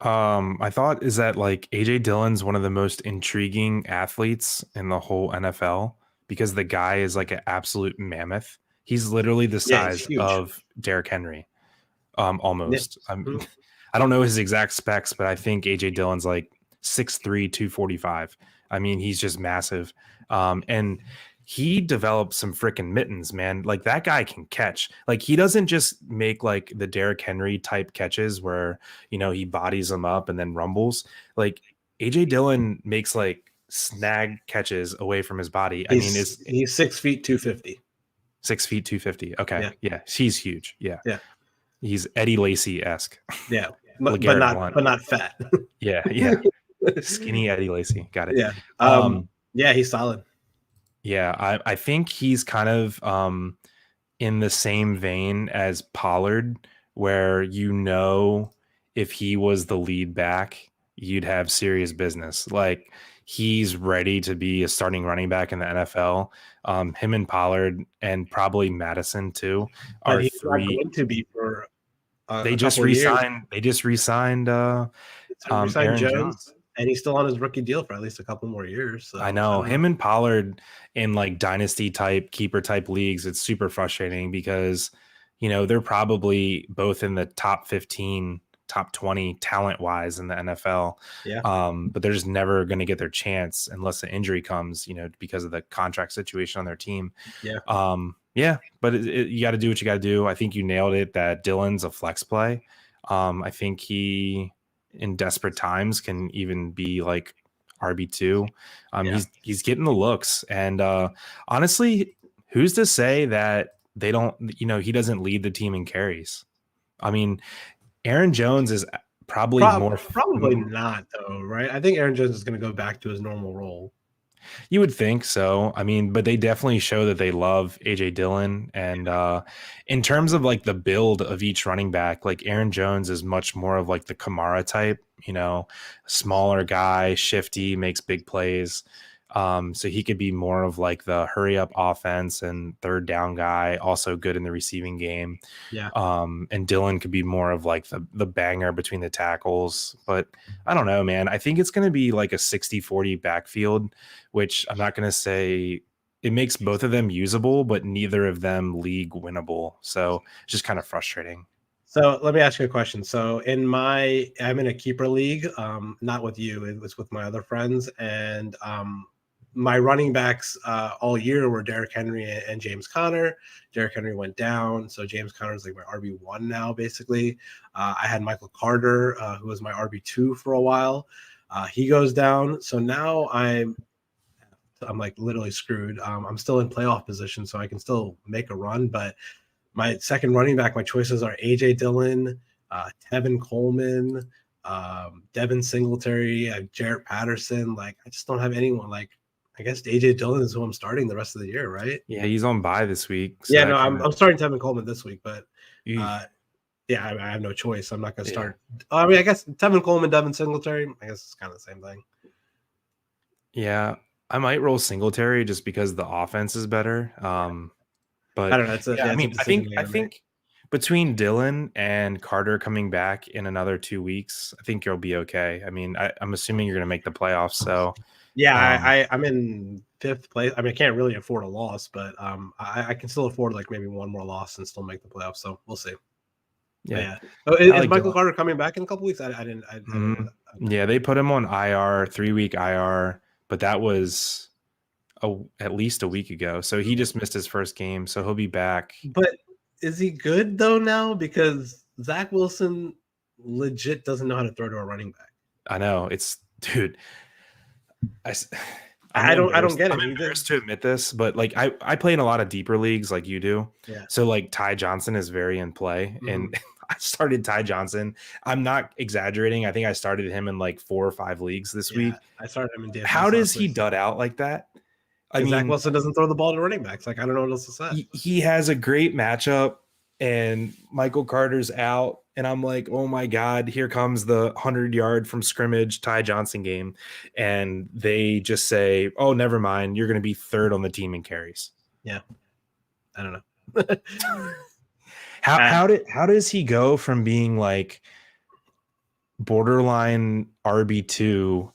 I thought is that like AJ Dillon's one of the most intriguing athletes in the whole NFL because the guy is like an absolute mammoth. He's literally the size of Derrick Henry, almost. Yeah. I don't know his exact specs, but I think AJ Dillon's like 6'3", 245. I mean, he's just massive. And he developed some freaking mittens, man. Like that guy can catch. Like he doesn't just make like the Derrick Henry type catches where, you know, he bodies them up and then rumbles. Like AJ Dillon makes like snag catches away from his body. He's 6 feet 250. 6 feet 250. Okay. Yeah. He's huge. Yeah. Yeah. He's Eddie Lacy-esque. Yeah. but not fat. Yeah. Skinny Eddie Lacy. Got it. Yeah. Yeah, he's solid. Yeah, I think he's kind of in the same vein as Pollard, where you know if he was the lead back you'd have serious business. Like, he's ready to be a starting running back in the NFL. Him and Pollard and probably Madison too But are he's not three. going to be for They a just couple of years. re-signed. They just re-signed So resign Aaron Jones, Jones. and he's still on his rookie deal for at least a couple more years. So I know don't him and Pollard in like dynasty type, keeper type leagues. It's super frustrating because, they're probably both in the top 15, top 20 talent wise in the NFL. Yeah. But they're just never going to get their chance unless an injury comes, because of the contract situation on their team. Yeah. Yeah, but you got to do what you got to do. I think you nailed it that Dylan's a flex play. I think he in desperate times can even be like RB2. He's getting the looks, and honestly, who's to say that they don't, he doesn't lead the team in carries? I mean, Aaron Jones is probably probably not though, right? I think Aaron Jones is going to go back to his normal role. You would think so. I mean, but they definitely show that they love AJ Dillon. And in terms of like the build of each running back, like Aaron Jones is much more of like the Kamara type, smaller guy, shifty, makes big plays. So he could be more of like the hurry up offense and third down guy, also good in the receiving game. Yeah. And Dillon could be more of like the banger between the tackles. But I don't know, man. I think it's going to be like a 60-40 backfield, which I'm not going to say it makes both of them usable, but neither of them league winnable. So it's just kind of frustrating. So let me ask you a question. So I'm in a keeper league, not with you, it was with my other friends. And my running backs all year were Derrick Henry and James Conner. Derrick Henry went down, so James Conner is like my RB1 now, basically. I had Michael Carter, who was my RB2 for a while. He goes down, so now I'm like literally screwed. I'm still in playoff position, so I can still make a run, but my second running back, my choices are AJ Dillon, Tevin Coleman, Devin Singletary, Jarrett Patterson. Like, I just don't have anyone. Like, I guess AJ Dillon is who I'm starting the rest of the year, right? Yeah, he's on bye this week. So yeah, no, I'm starting Tevin Coleman this week, but I have no choice. I'm not going to start. I mean, I guess Tevin Coleman, Devin Singletary, I guess it's kind of the same thing. Yeah, I might roll Singletary just because the offense is better. But I don't know. I think between Dillon and Carter coming back in another 2 weeks, I think you'll be okay. I mean, I'm assuming you're going to make the playoffs. So yeah, I'm in fifth place. I mean, I can't really afford a loss, but I can still afford like maybe one more loss and still make the playoffs. So we'll see. Yeah. Oh, is Michael Carter coming back in a couple weeks? I didn't. Yeah, they put him on IR, 3-week IR, but that was at least a week ago. So he just missed his first game. So he'll be back. But is he good though now? Because Zach Wilson legit doesn't know how to throw to a running back. I know. Dude. I don't get it. I'm embarrassed to admit this, but like I play in a lot of deeper leagues like you do. Yeah. So like Ty Johnson is very in play. Mm-hmm. And I started Ty Johnson. I'm not exaggerating. I think I started him in like 4 or 5 leagues this week. I started him in DFS. How does he dud out like that? I mean, Zach Wilson doesn't throw the ball to running backs. Like, I don't know what else to say. He has a great matchup, and Michael Carter's out, and I'm like, oh my God, here comes the 100-yard from scrimmage Ty Johnson game, and they just say, oh, never mind, you're going to be third on the team in carries. Yeah, I don't know. How does he go from being like borderline RB2?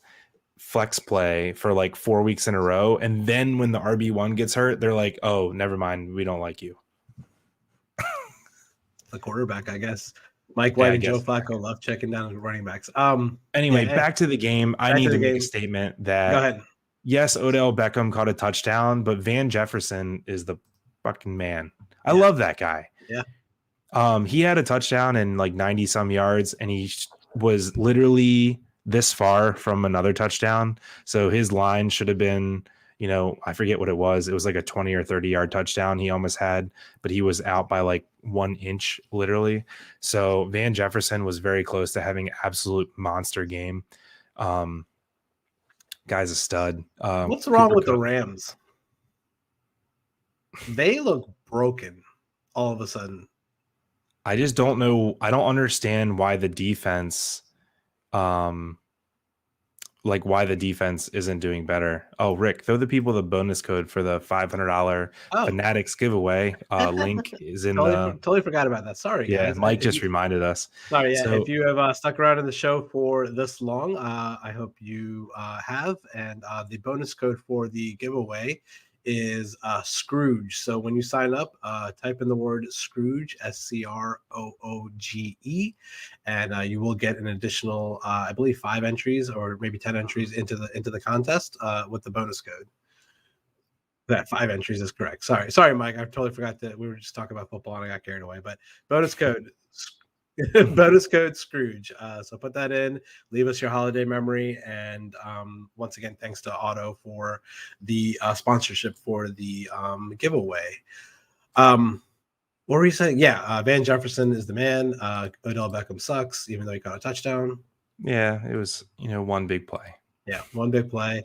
Flex play for like 4 weeks in a row, and then when the RB1 gets hurt, they're like, oh, never mind, we don't like you. The quarterback, I guess. Mike White and Joe Flacco love checking down running backs. Anyway, back to the game. I need to make a statement that go ahead. Yes, Odell Beckham caught a touchdown, but Van Jefferson is the fucking man. I love that guy. Yeah. He had a touchdown and like 90 some yards, and he was literally this far from another touchdown. So his line should have been, I forget what it was. It was like a 20 or 30-yard touchdown he almost had, but he was out by like 1 inch, literally. So Van Jefferson was very close to having an absolute monster game. Guy's a stud. What's wrong with the Rams? They look broken all of a sudden. I just don't know. I don't understand why the defense like why the defense isn't doing better. Oh, Rick, throw the people the bonus code for the $500 Oh, Fanatics giveaway. Link is in totally forgot about that. Sorry, yeah, guys. Mike just reminded us. Sorry, yeah. So If you have stuck around in the show for this long, I hope you have. And the bonus code for the giveaway is Scrooge. So when you sign up, type in the word Scrooge, SCROOGE, and you will get an additional, I believe, 5 entries or maybe 10 entries into the contest with the bonus code. That 5 entries is correct. Sorry, Mike. I totally forgot that we were just talking about football and I got carried away. But bonus code. Bonus code Scrooge. So put that in, leave us your holiday memory, and once again, thanks to Otto for the sponsorship for the giveaway. What were you saying? Yeah, Van Jefferson is the man. Odell Beckham sucks, even though he got a touchdown. yeah, it was one big play. Yeah, one big play.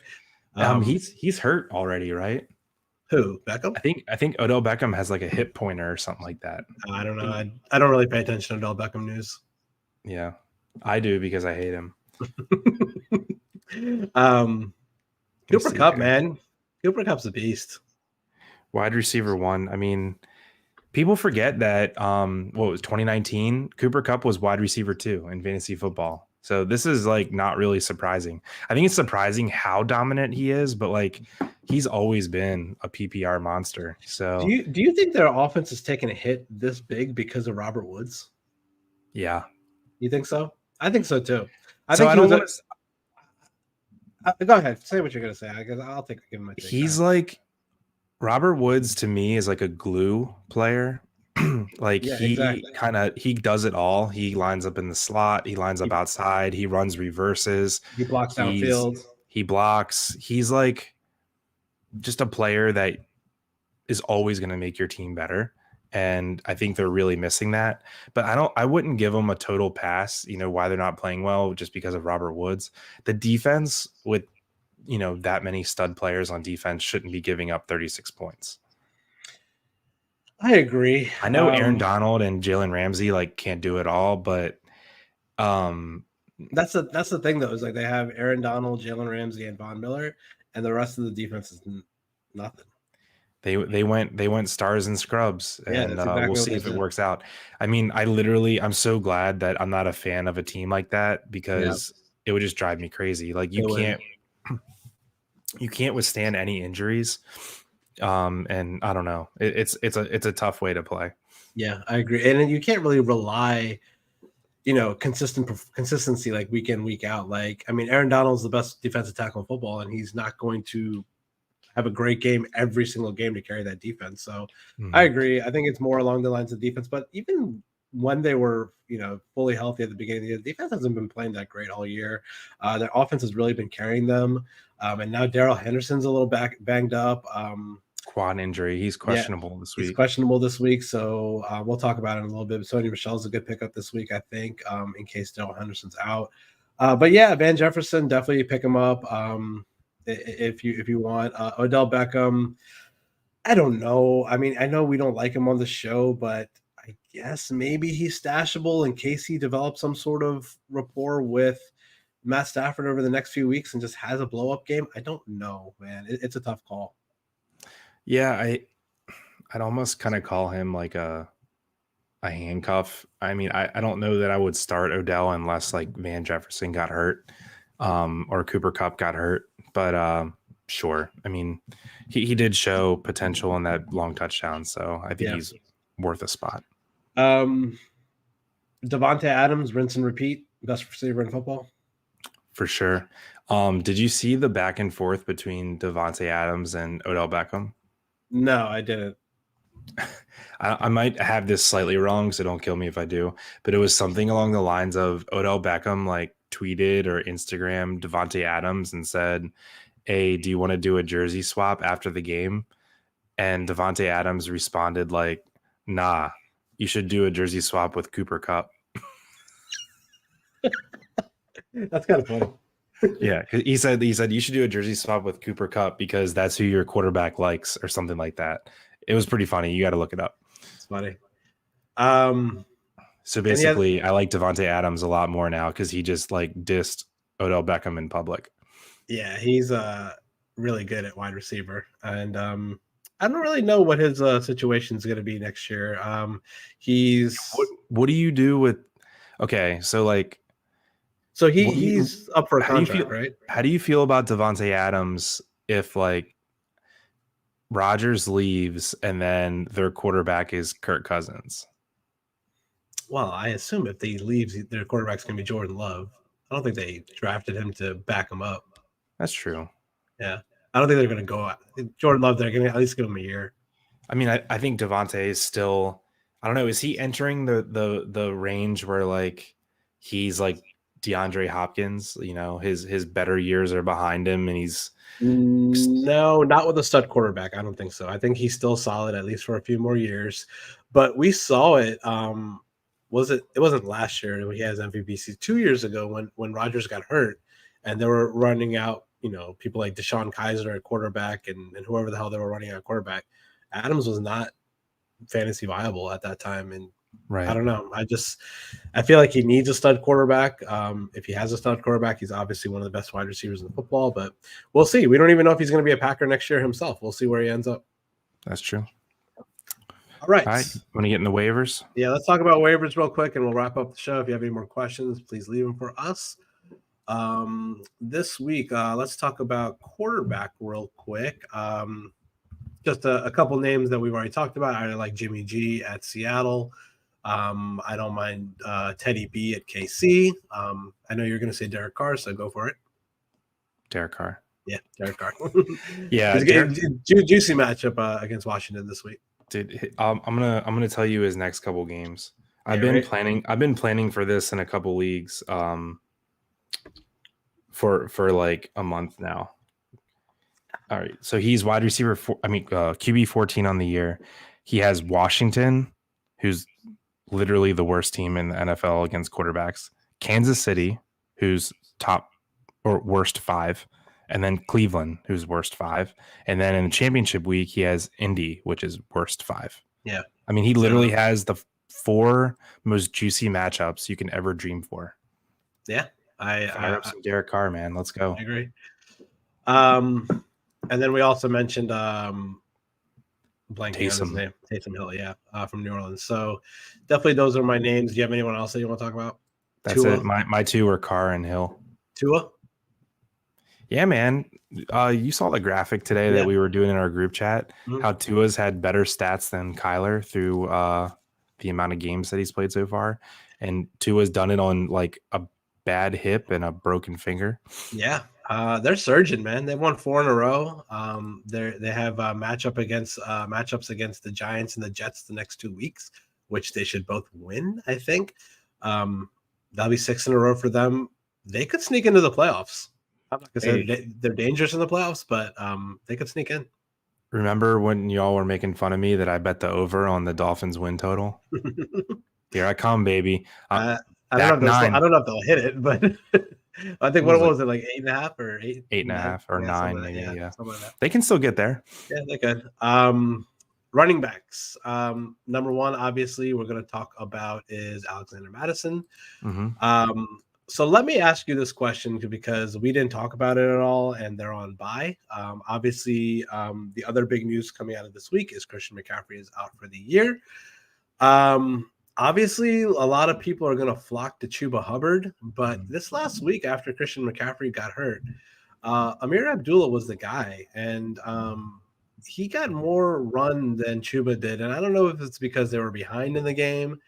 He's hurt already, right? Who, Beckham? I think Odell Beckham has like a hip pointer or something like that. I don't know. I don't really pay attention to Odell Beckham news. Yeah, I do because I hate him. Cooper Kupp, man. Cooper Kupp's a beast. Wide receiver 1. I mean, people forget that what was 2019? Cooper Kupp was wide receiver 2 in fantasy football. So this is like not really surprising. I think it's surprising how dominant he is, but like he's always been a PPR monster. So do you think their offense is taking a hit this big because of Robert Woods? Yeah. You think so? I think so too. Go ahead. Say what you're gonna say. I'll give him my take. He's like Robert Woods to me is like a glue player. Like he does it all. He lines up in the slot, he lines up outside, he runs reverses, he blocks downfield, he blocks. He's like just a player that is always going to make your team better. And I think they're really missing that. But I wouldn't give them a total pass, why they're not playing well just because of Robert Woods. The defense with that many stud players on defense shouldn't be giving up 36 points. I agree. I know Aaron Donald and Jalen Ramsey can't do it all, but that's the thing though, is like they have Aaron Donald, Jalen Ramsey, and Von Miller, and the rest of the defense is nothing. They went stars and scrubs, and we'll see if it works out. I mean, I'm so glad that I'm not a fan of a team like that because it would just drive me crazy. Like you can't withstand any injuries. And I don't know. It's a tough way to play. Yeah, I agree. And you can't really rely, consistency like week in, week out. Like, I mean, Aaron Donald's the best defensive tackle in football, and he's not going to have a great game every single game to carry that defense. So I agree. I think it's more along the lines of defense, but even when they were, fully healthy at the beginning of the year, the defense hasn't been playing that great all year. Their offense has really been carrying them. And now Darrell Henderson's a little banged up. Quad injury. He's questionable this week. He's questionable this week. So we'll talk about it in a little bit. Sony Michel's a good pickup this week, I think, in case Darrell Henderson's out. But yeah, Van Jefferson, definitely pick him up if you want. Odell Beckham, I don't know. I mean, I know we don't like him on the show, but I guess maybe he's stashable in case he develops some sort of rapport with Matt Stafford over the next few weeks and just has a blow-up game. I don't know, man. It's a tough call. Yeah, I'd almost kind of call him like a handcuff. I mean, I don't know that I would start Odell unless like Van Jefferson got hurt or Cooper Kupp got hurt. But sure. I mean, he did show potential in that long touchdown, so I think he's worth a spot. Devontae Adams, rinse and repeat, best receiver in football. For sure. Did you see the back and forth between Devontae Adams and Odell Beckham? No, I didn't. I might have this slightly wrong, so don't kill me if I do. But it was something along the lines of Odell Beckham tweeted or Instagrammed Devontae Adams and said, "Hey, do you want to do a jersey swap after the game?" And Devontae Adams responded "Nah, you should do a jersey swap with Cooper Kupp." That's kind of funny. Yeah, he said you should do a jersey swap with Cooper Kupp because that's who your quarterback likes or something like that. It was pretty funny. You got to look it up. It's funny. So basically, I like Devontae Adams a lot more now because he just dissed Odell Beckham in public. Yeah, he's really good at wide receiver, and I don't really know what his situation is going to be next year. He's What do you do with? Okay, so like, so what do you? he's up for a How do you contract, feel? right? How do you feel about Devontae Adams if like Rodgers leaves and then their quarterback is Kirk Cousins? Well, I assume if he leaves, their quarterback's going to be Jordan Love. I don't think they drafted him to back him up. That's true. Yeah, I don't think they're going to go out. Jordan Love. They're going to at least give him a year. I mean, I think Devontae is still. I don't know. Is he entering the range where like he's like DeAndre Hopkins? You know, his better years are behind him, and he's No, not with a stud quarterback. I don't think so. I think he's still solid at least for a few more years. But we saw it. It wasn't last year when he has MVP 2 years ago when Rodgers got hurt and they were running out, people like Deshaun Kaiser at quarterback and whoever the hell they were running out quarterback. Adams was not fantasy viable at that time. And I right. don't know. I feel like he needs a stud quarterback. If he has a stud quarterback, he's obviously one of the best wide receivers in football, but we'll see. We don't even know if he's going to be a Packer next year himself. We'll see where he ends up. That's true. All right. All right. Want to get in the waivers? Yeah, let's talk about waivers real quick and we'll wrap up the show. If you have any more questions, please leave them for us. This week, let's talk about quarterback real quick. Just a couple names that we've already talked about. I like Jimmy G at Seattle. I don't mind Teddy B at KC. I know you're going to say Derek Carr, so go for it. Derek Carr. Yeah, Derek Carr. Yeah, juicy matchup against Washington this week. Dude, I'm gonna tell you his next couple games. I've Yeah, been planning for this in a couple leagues for like a month now. All right, so he's wide receiver QB 14 on the year. He has Washington, who's literally the worst team in the NFL against quarterbacks, Kansas City, who's top or worst 5, and then Cleveland, who's worst 5. And then in the championship week, he has Indy, which is worst 5. Yeah. I mean, he literally has the 4 most juicy matchups you can ever dream for. Yeah. Fire up some Derek Carr, man. Let's go. I agree. And then we also mentioned blanking on his name, Taysom Hill, from New Orleans. So definitely those are my names. Do you have anyone else that you want to talk about? That's Tua? It. My 2 are Carr and Hill. Tua? Yeah, man. You saw the graphic today that we were doing in our group chat, how Tua's had better stats than Kyler through the amount of games that he's played so far. And Tua's done it on like a bad hip and a broken finger. Yeah. They're surging, man. They won 4 in a row. They have matchups against the Giants and the Jets the next 2 weeks, which they should both win, I think. That'll be 6 in a row for them. They could sneak into the playoffs. I'm not gonna say they're dangerous in the playoffs, but they could sneak in. Remember when y'all were making fun of me that I bet the over on the Dolphins win total? Here I come, baby. I don't know if they'll hit it, but I think what was it, like 8.5 or 8.5 or 9, maybe. Yeah. Something like that. They can still get there. Yeah, they could. Running backs. Number 1, obviously, we're going to talk about is Alexander Mattison. Mm-hmm. So let me ask you this question because we didn't talk about it at all, and they're on bye. Obviously, the other big news coming out of this week is Christian McCaffrey is out for the year. Obviously, a lot of people are going to flock to Chuba Hubbard, but this last week after Christian McCaffrey got hurt, Amir Abdullah was the guy, and he got more run than Chuba did. And I don't know if it's because they were behind in the game.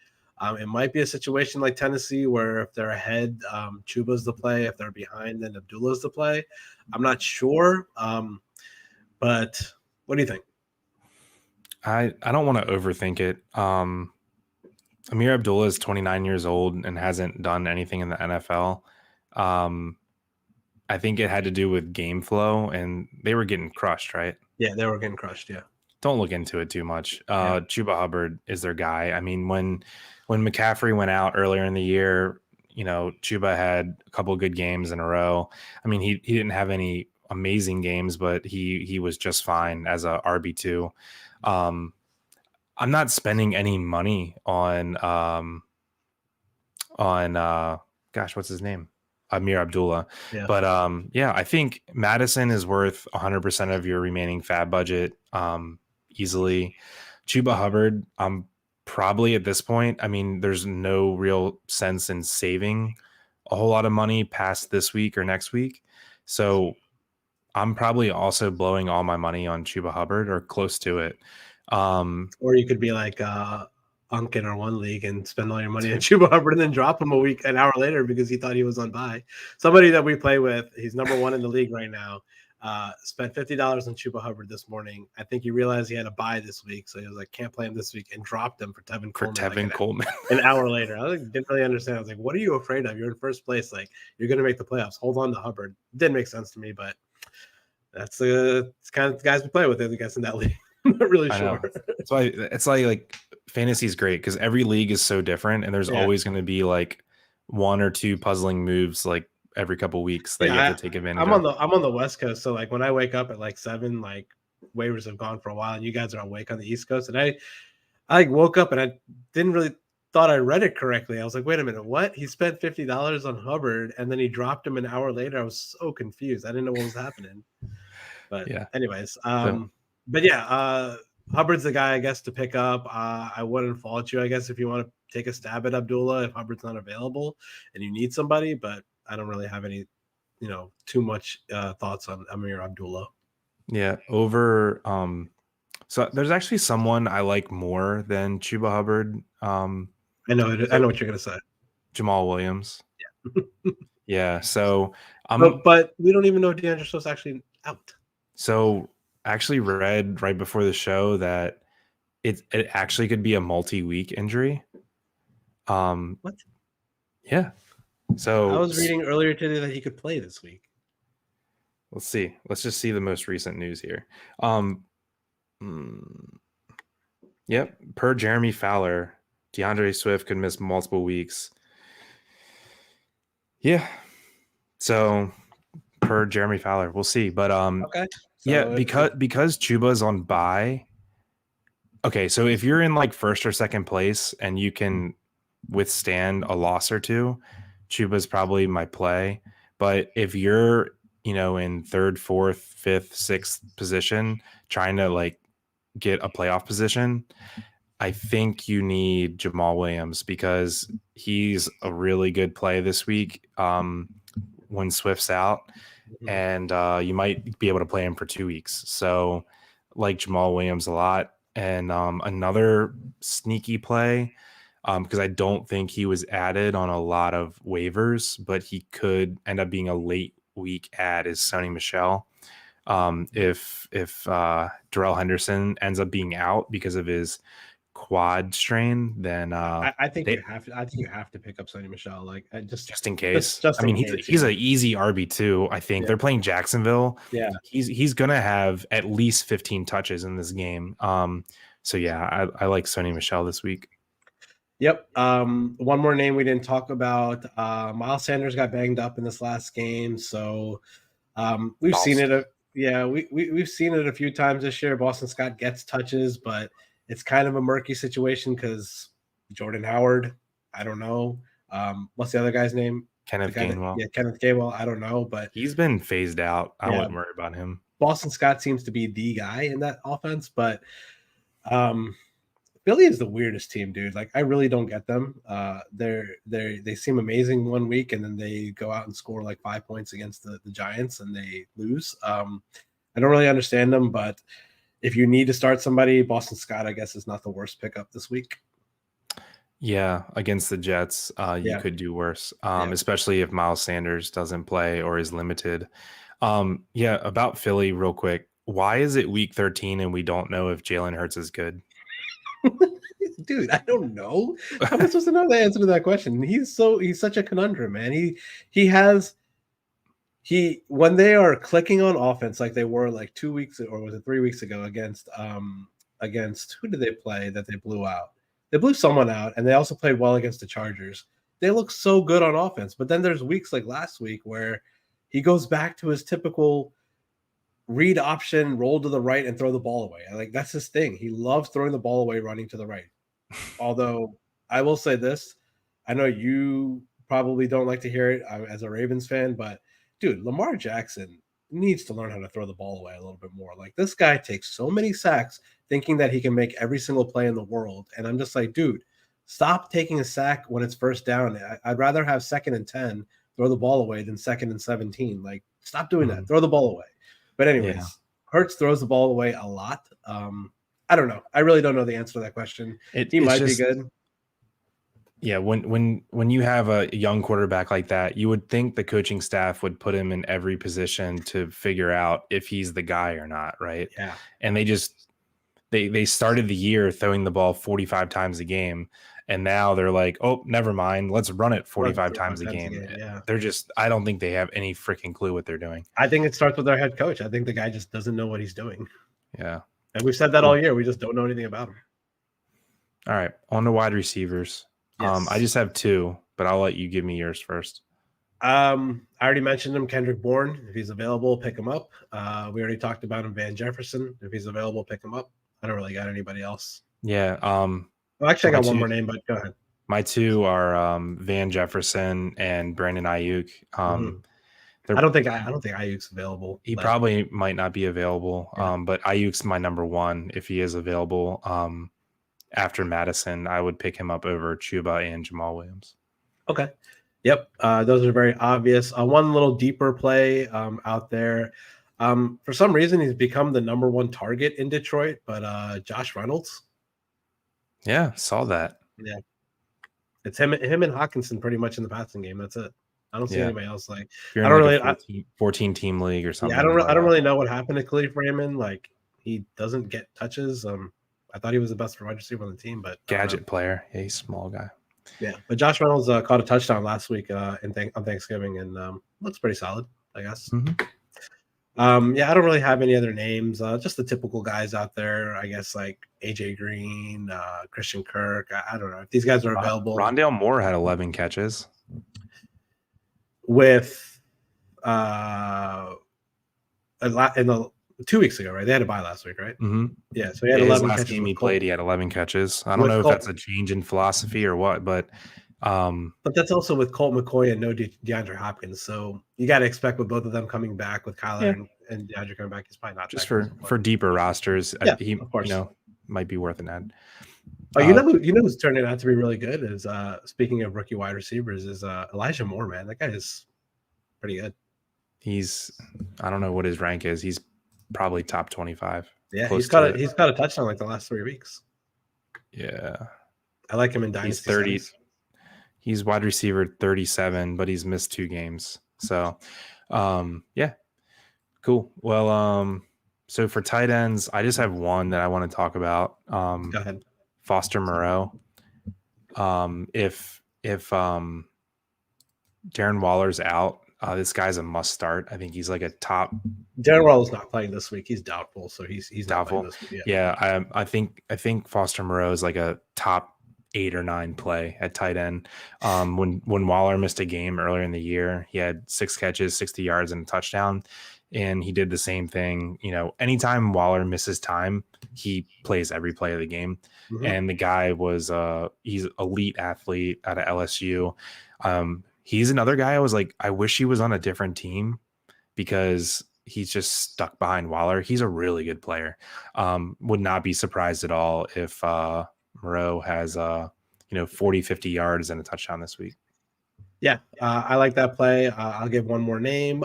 It might be a situation like Tennessee where if they're ahead, Chuba's the play. If they're behind, then Abdullah's the play. I'm not sure. But what do you think? I don't want to overthink it. Amir Abdullah is 29 years old and hasn't done anything in the NFL. I think it had to do with game flow, and they were getting crushed, right? Yeah, they were getting crushed, yeah. Don't look into it too much. Chuba Hubbard is their guy. I mean, when McCaffrey went out earlier in the year, Chuba had a couple of good games in a row. I mean, he didn't have any amazing games, but he was just fine as a RB2. I'm not spending any money on what's his name? Amir Abdullah. Yeah. But yeah, I think Madison is worth 100% of your remaining fab budget easily. Chuba Hubbard, probably at this point, I mean, there's no real sense in saving a whole lot of money past this week or next week. So I'm probably also blowing all my money on Chuba Hubbard or close to it. Or you could be like Unk in our one league and spend all your money on Chuba Hubbard and then drop him an hour later because he thought he was on bye. Somebody that we play with, he's number 1 in the league right now. Spent $50 on Chuba Hubbard this morning. I think he realized he had a bye this week, so he was like, can't play him this week, and dropped him for Tevin Coleman. An hour later. I didn't really understand. I was like, what are you afraid of? You're in first place. Like, you're going to make the playoffs. Hold on to Hubbard. Didn't make sense to me, but that's it's kind of the guys we play with, I guess, in that league. I'm not really sure. That's why it's like fantasy is great because every league is so different, and there's always going to be like 1 or 2 puzzling moves like every couple weeks that you have to take advantage of. I'm on the West Coast, so like when I wake up at like 7, like waivers have gone for a while, and you guys are awake on the East Coast, and I like woke up and I didn't really thought I read it correctly. I was like, wait a minute, what? He spent $50 on Hubbard and then he dropped him an hour later. I was so confused. I didn't know what was happening. But anyways, but yeah, Hubbard's the guy, I guess, to pick up. I wouldn't fault you, I guess, if you want to take a stab at Abdullah if Hubbard's not available and you need somebody, but I don't really have any, too much thoughts on Amir Abdullah. Yeah, over so there's actually someone I like more than Chuba Hubbard. I know what you're gonna say. Jamal Williams. Yeah. Yeah. So but we don't even know if DeAndre Swift's actually out. So I actually read right before the show that it actually could be a multi-week injury. What? Yeah. So I was reading earlier today that he could play this week. Let's see. Let's just see the most recent news here. Yep. Per Jeremy Fowler, DeAndre Swift could miss multiple weeks. Yeah. So per Jeremy Fowler, we'll see. But okay. So yeah, because Chuba's on bye. Okay, so if you're in like first or second place and you can withstand a loss or two, Chuba's probably my play. But if you're, in third, fourth, fifth, sixth position, trying to like get a playoff position, I think you need Jamal Williams because he's a really good play this week when Swift's out, and you might be able to play him for 2 weeks. So like Jamal Williams a lot. And another sneaky play, because I don't think he was added on a lot of waivers, but he could end up being a late week add, is Sony Michel. If Darrell Henderson ends up being out because of his quad strain, then I think you have to pick up Sony Michel, like just in case. Just he's an easy RB2. I think they're playing Jacksonville. Yeah, he's gonna have at least 15 touches in this game. So yeah, I like Sony Michel this week. Yep. One more name we didn't talk about. Miles Sanders got banged up in this last game, so we've seen it. We've seen it a few times this year. Boston Scott gets touches, but it's kind of a murky situation because Jordan Howard, I don't know. What's the other guy's name? Kenneth Gainwell. Kenneth Gainwell. I don't know, but he's been phased out. I wouldn't worry about him. Boston Scott seems to be the guy in that offense, but Philly is the weirdest team, dude. Like, I really don't get them. They seem amazing one week, and then they go out and score like 5 points against the Giants, and they lose. I don't really understand them, but if you need to start somebody, Boston Scott, I guess, is not the worst pickup this week. Yeah, against the Jets, you could do worse, especially if Miles Sanders doesn't play or is limited. About Philly real quick. Why is it week 13 and we don't know if Jalen Hurts is good? Dude, I don't know. How am I supposed to know the answer to that question? He's such a conundrum, man. When they are clicking on offense like they were like 2 weeks or was it 3 weeks ago against who did they play that they blew out? They blew someone out, and they also played well against the Chargers. They look so good on offense, but then there's weeks like last week where he goes back to his typical read option, roll to the right, and throw the ball away. Like, that's his thing. He loves throwing the ball away, running to the right. Although I will say this, I know you probably don't like to hear it as a Ravens fan, but dude, Lamar Jackson needs to learn how to throw the ball away a little bit more. Like this guy takes so many sacks thinking that he can make every single play in the world. And I'm just like, dude, stop taking a sack when it's first down. I'd rather have 2nd and 10, throw the ball away than 2nd and 17. Like stop doing that. Throw the ball away. But anyways, Hurts throws the ball away a lot. I don't know. I really don't know the answer to that question. He might be good. Yeah, when you have a young quarterback like that, you would think the coaching staff would put him in every position to figure out if he's the guy or not, right? Yeah. And they started the year throwing the ball 45 times a game, and now they're like, oh, never mind, let's run it 45 times a game. Yeah. I don't think they have any freaking clue what they're doing. I think it starts with their head coach. I think the guy just doesn't know what he's doing. Yeah. And we've said that all year. We just don't know anything about him. All right, on to wide receivers. Yes. I just have 2, but I'll let you give me yours first. I already mentioned him, Kendrick Bourne. If he's available, pick him up. We already talked about him, Van Jefferson. If he's available, pick him up. I don't really got anybody else. Yeah. Well, actually, I got one more name, but go ahead. My 2 are Van Jefferson and Brandon Ayuk. I don't think Ayuk's available. He probably might not be available. But Ayuk's my number 1 if he is available. After Madison, I would pick him up over Chuba and Jamal Williams. Okay. Yep. Those are very obvious. One little deeper play out there. For some reason, he's become the number 1 target in Detroit, but Josh Reynolds. Yeah, saw that. Yeah. It's him and Hawkinson pretty much in the passing game. That's it. I don't see anybody else. Like I don't really 14 team league or something. Yeah, I don't really know what happened to Khalif Raymond. Like he doesn't get touches. I thought he was the best wide receiver on the team, but gadget player. Yeah, he's a small guy. Yeah, but Josh Reynolds caught a touchdown last week on Thanksgiving, and looks pretty solid, I guess. Yeah, I don't really have any other names. Just the typical guys out there, I guess, like AJ Green, Christian Kirk. I don't know if these guys are available. Rondale Moore had 11 catches with in the 2 weeks ago, right? They had a bye last week, right? Yeah, so he had 11 last catches. Game he played, he had 11 catches. I don't know if that's a change in philosophy or what, but that's also with Colt McCoy and no DeAndre Hopkins. So you got to expect with both of them coming back, with Kyler and DeAndre coming back, he's probably not just for deeper rosters. He, of course, might be worth an ad. Oh, you know who's turning out to be really good is speaking of rookie wide receivers is Elijah Moore, man. That guy is pretty good. I don't know what his rank is. He's probably top 25. Yeah, he's got a touchdown like the last 3 weeks. Yeah, I like him in dynasty. He's 30. He's wide receiver 37, but he's missed 2 games. So, yeah, cool. Well, so for tight ends, I just have one that I want to talk about. Go ahead. Foster Moreau. If Darren Waller's out, this guy's a must start. I think he's like a top. Darren Waller's not playing this week. He's doubtful, so he's doubtful. Not playing this week. Yeah, I think Foster Moreau is like a top 8 or 9 play at tight end. When Waller missed a game earlier in the year, he had 6 catches, 60 yards, and a touchdown. And he did the same thing. You know, anytime Waller misses time, he plays every play of the game. And the guy he's elite athlete out of LSU. He's another guy I was like, I wish he was on a different team because he's just stuck behind Waller. He's a really good player. Would not be surprised at all if Moreau has 40, 50 yards and a touchdown this week. Yeah, I like that play. I'll give one more name.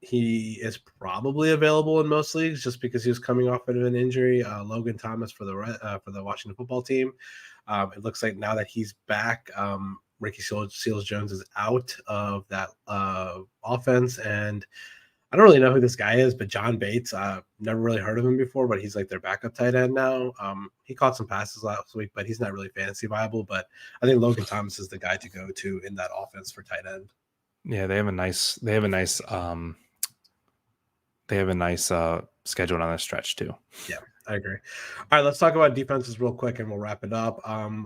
He is probably available in most leagues just because he was coming off of an injury. Logan Thomas for the Washington football team. It looks like now that he's back, Ricky Seals-Jones is out of that offense, and I don't really know who this guy is, but John Bates, never really heard of him before, but he's like their backup tight end now. He caught some passes last week, but he's not really fantasy viable. But I think Logan Thomas is the guy to go to in that offense for tight end. Yeah, they have a nice schedule on the stretch too. Yeah, I agree. All right, let's talk about defenses real quick and we'll wrap it up.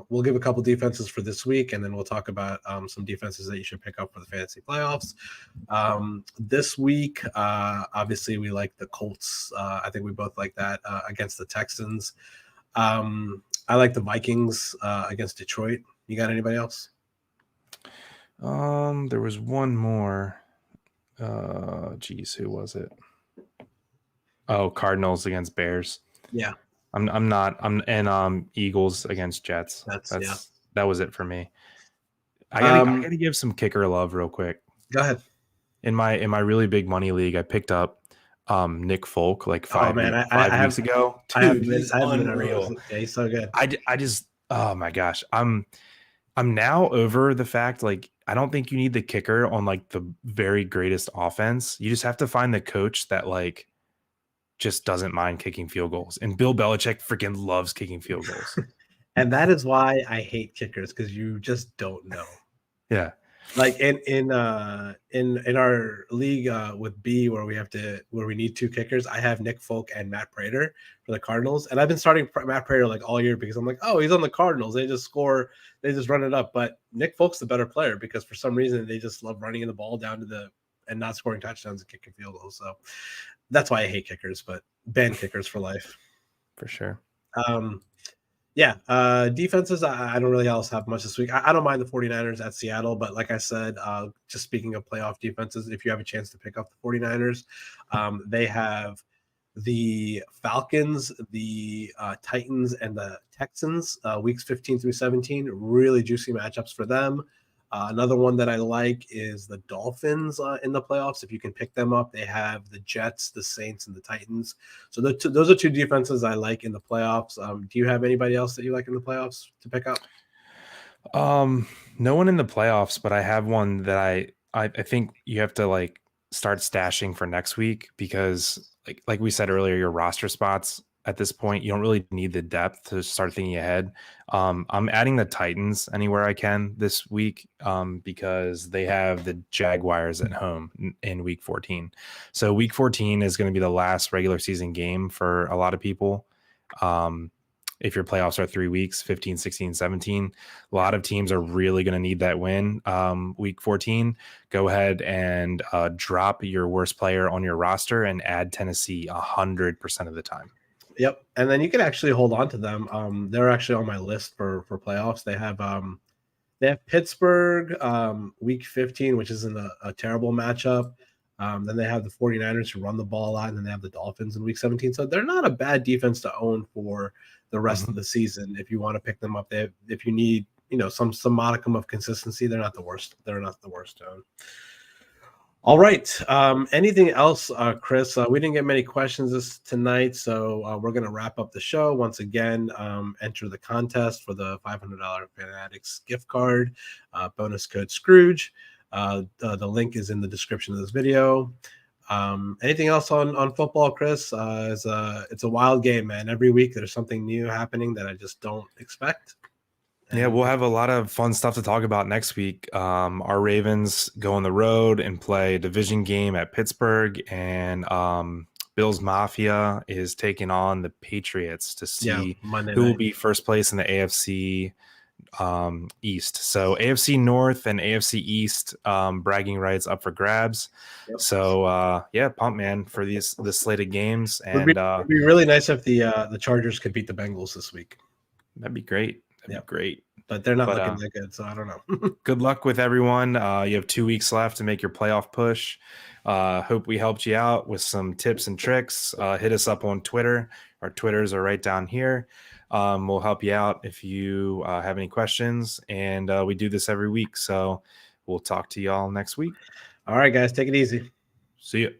We'll give a couple defenses for this week, and then we'll talk about some defenses that you should pick up for the fantasy playoffs. This week, obviously, we like the Colts. I think we both like that against the Texans. I like the Vikings against Detroit. You got anybody else? There was one more. Who was it? Oh, Cardinals against Bears. Yeah, I'm Eagles against Jets. yeah. That was it for me. I gotta give some kicker love real quick. Go ahead. In my really big money league, I picked up Nick Folk like I five weeks ago. Dude, he's unreal. Yeah, he's so good. I just oh my gosh. I'm now over the fact like I don't think you need the kicker on like the very greatest offense. You just have to find the coach that like just doesn't mind kicking field goals. And Bill Belichick freaking loves kicking field goals. And that is why I hate kickers, because you just don't know. Yeah. Like in our league with B, where we need 2 kickers, I have Nick Folk and Matt Prater for the Cardinals, and I've been starting Matt Prater like all year because I'm like, oh, he's on the Cardinals, they just score, they just run it up. But Nick Folk's the better player because for some reason they just love running the ball down to and not scoring touchdowns and kicking field goals. So that's why I hate kickers, but ban kickers for life. For sure. Defenses, I don't really else have much this week. I don't mind the 49ers at Seattle, but like I said, just speaking of playoff defenses, if you have a chance to pick up the 49ers, they have the Falcons, the Titans, and the Texans, weeks 15 through 17. Really juicy matchups for them. Another one that I like is the Dolphins in the playoffs. If you can pick them up, they have the Jets, the Saints, and the Titans. So those are 2 defenses I like in the playoffs. Do you have anybody else that you like in the playoffs to pick up? No one in the playoffs, but I have one that I think you have to like start stashing for next week because like we said earlier, your roster spots at this point, you don't really need the depth to start thinking ahead. I'm adding the Titans anywhere I can this week because they have the Jaguars at home in week 14. So week 14 is going to be the last regular season game for a lot of people. If your playoffs are 3 weeks, 15, 16, 17, a lot of teams are really going to need that win. Week 14, go ahead and drop your worst player on your roster and add Tennessee 100% of the time. Yep, and then you can actually hold on to them. They're actually on my list for playoffs. They have Pittsburgh week 15, which isn't a terrible matchup. Then they have the 49ers who run the ball a lot, and then they have the Dolphins in week 17. So they're not a bad defense to own for the rest of the season. If you want to pick them up, if you need some modicum of consistency, they're not the worst. They're not the worst to own. All right. Anything else, Chris? We didn't get many questions tonight, so we're going to wrap up the show. Once again, enter the contest for the $500 Fanatics gift card, bonus code Scrooge. The link is in the description of this video. Anything else on football, Chris? It's a wild game, man. Every week there's something new happening that I just don't expect. Yeah, we'll have a lot of fun stuff to talk about next week. Our Ravens go on the road and play a division game at Pittsburgh, and Bill's Mafia is taking on the Patriots to see who will be first place in the AFC East. So AFC North and AFC East bragging rights up for grabs. Yep. So pump man for this slate of games. And it'd be really nice if the Chargers could beat the Bengals this week. That'd be great. That'd be great. But they're not looking that good, so I don't know. Good luck with everyone. You have 2 weeks left to make your playoff push. Hope we helped you out with some tips and tricks. Hit us up on Twitter. Our Twitters are right down here. We'll help you out if you have any questions. And we do this every week. So we'll talk to y'all next week. All right, guys. Take it easy. See you.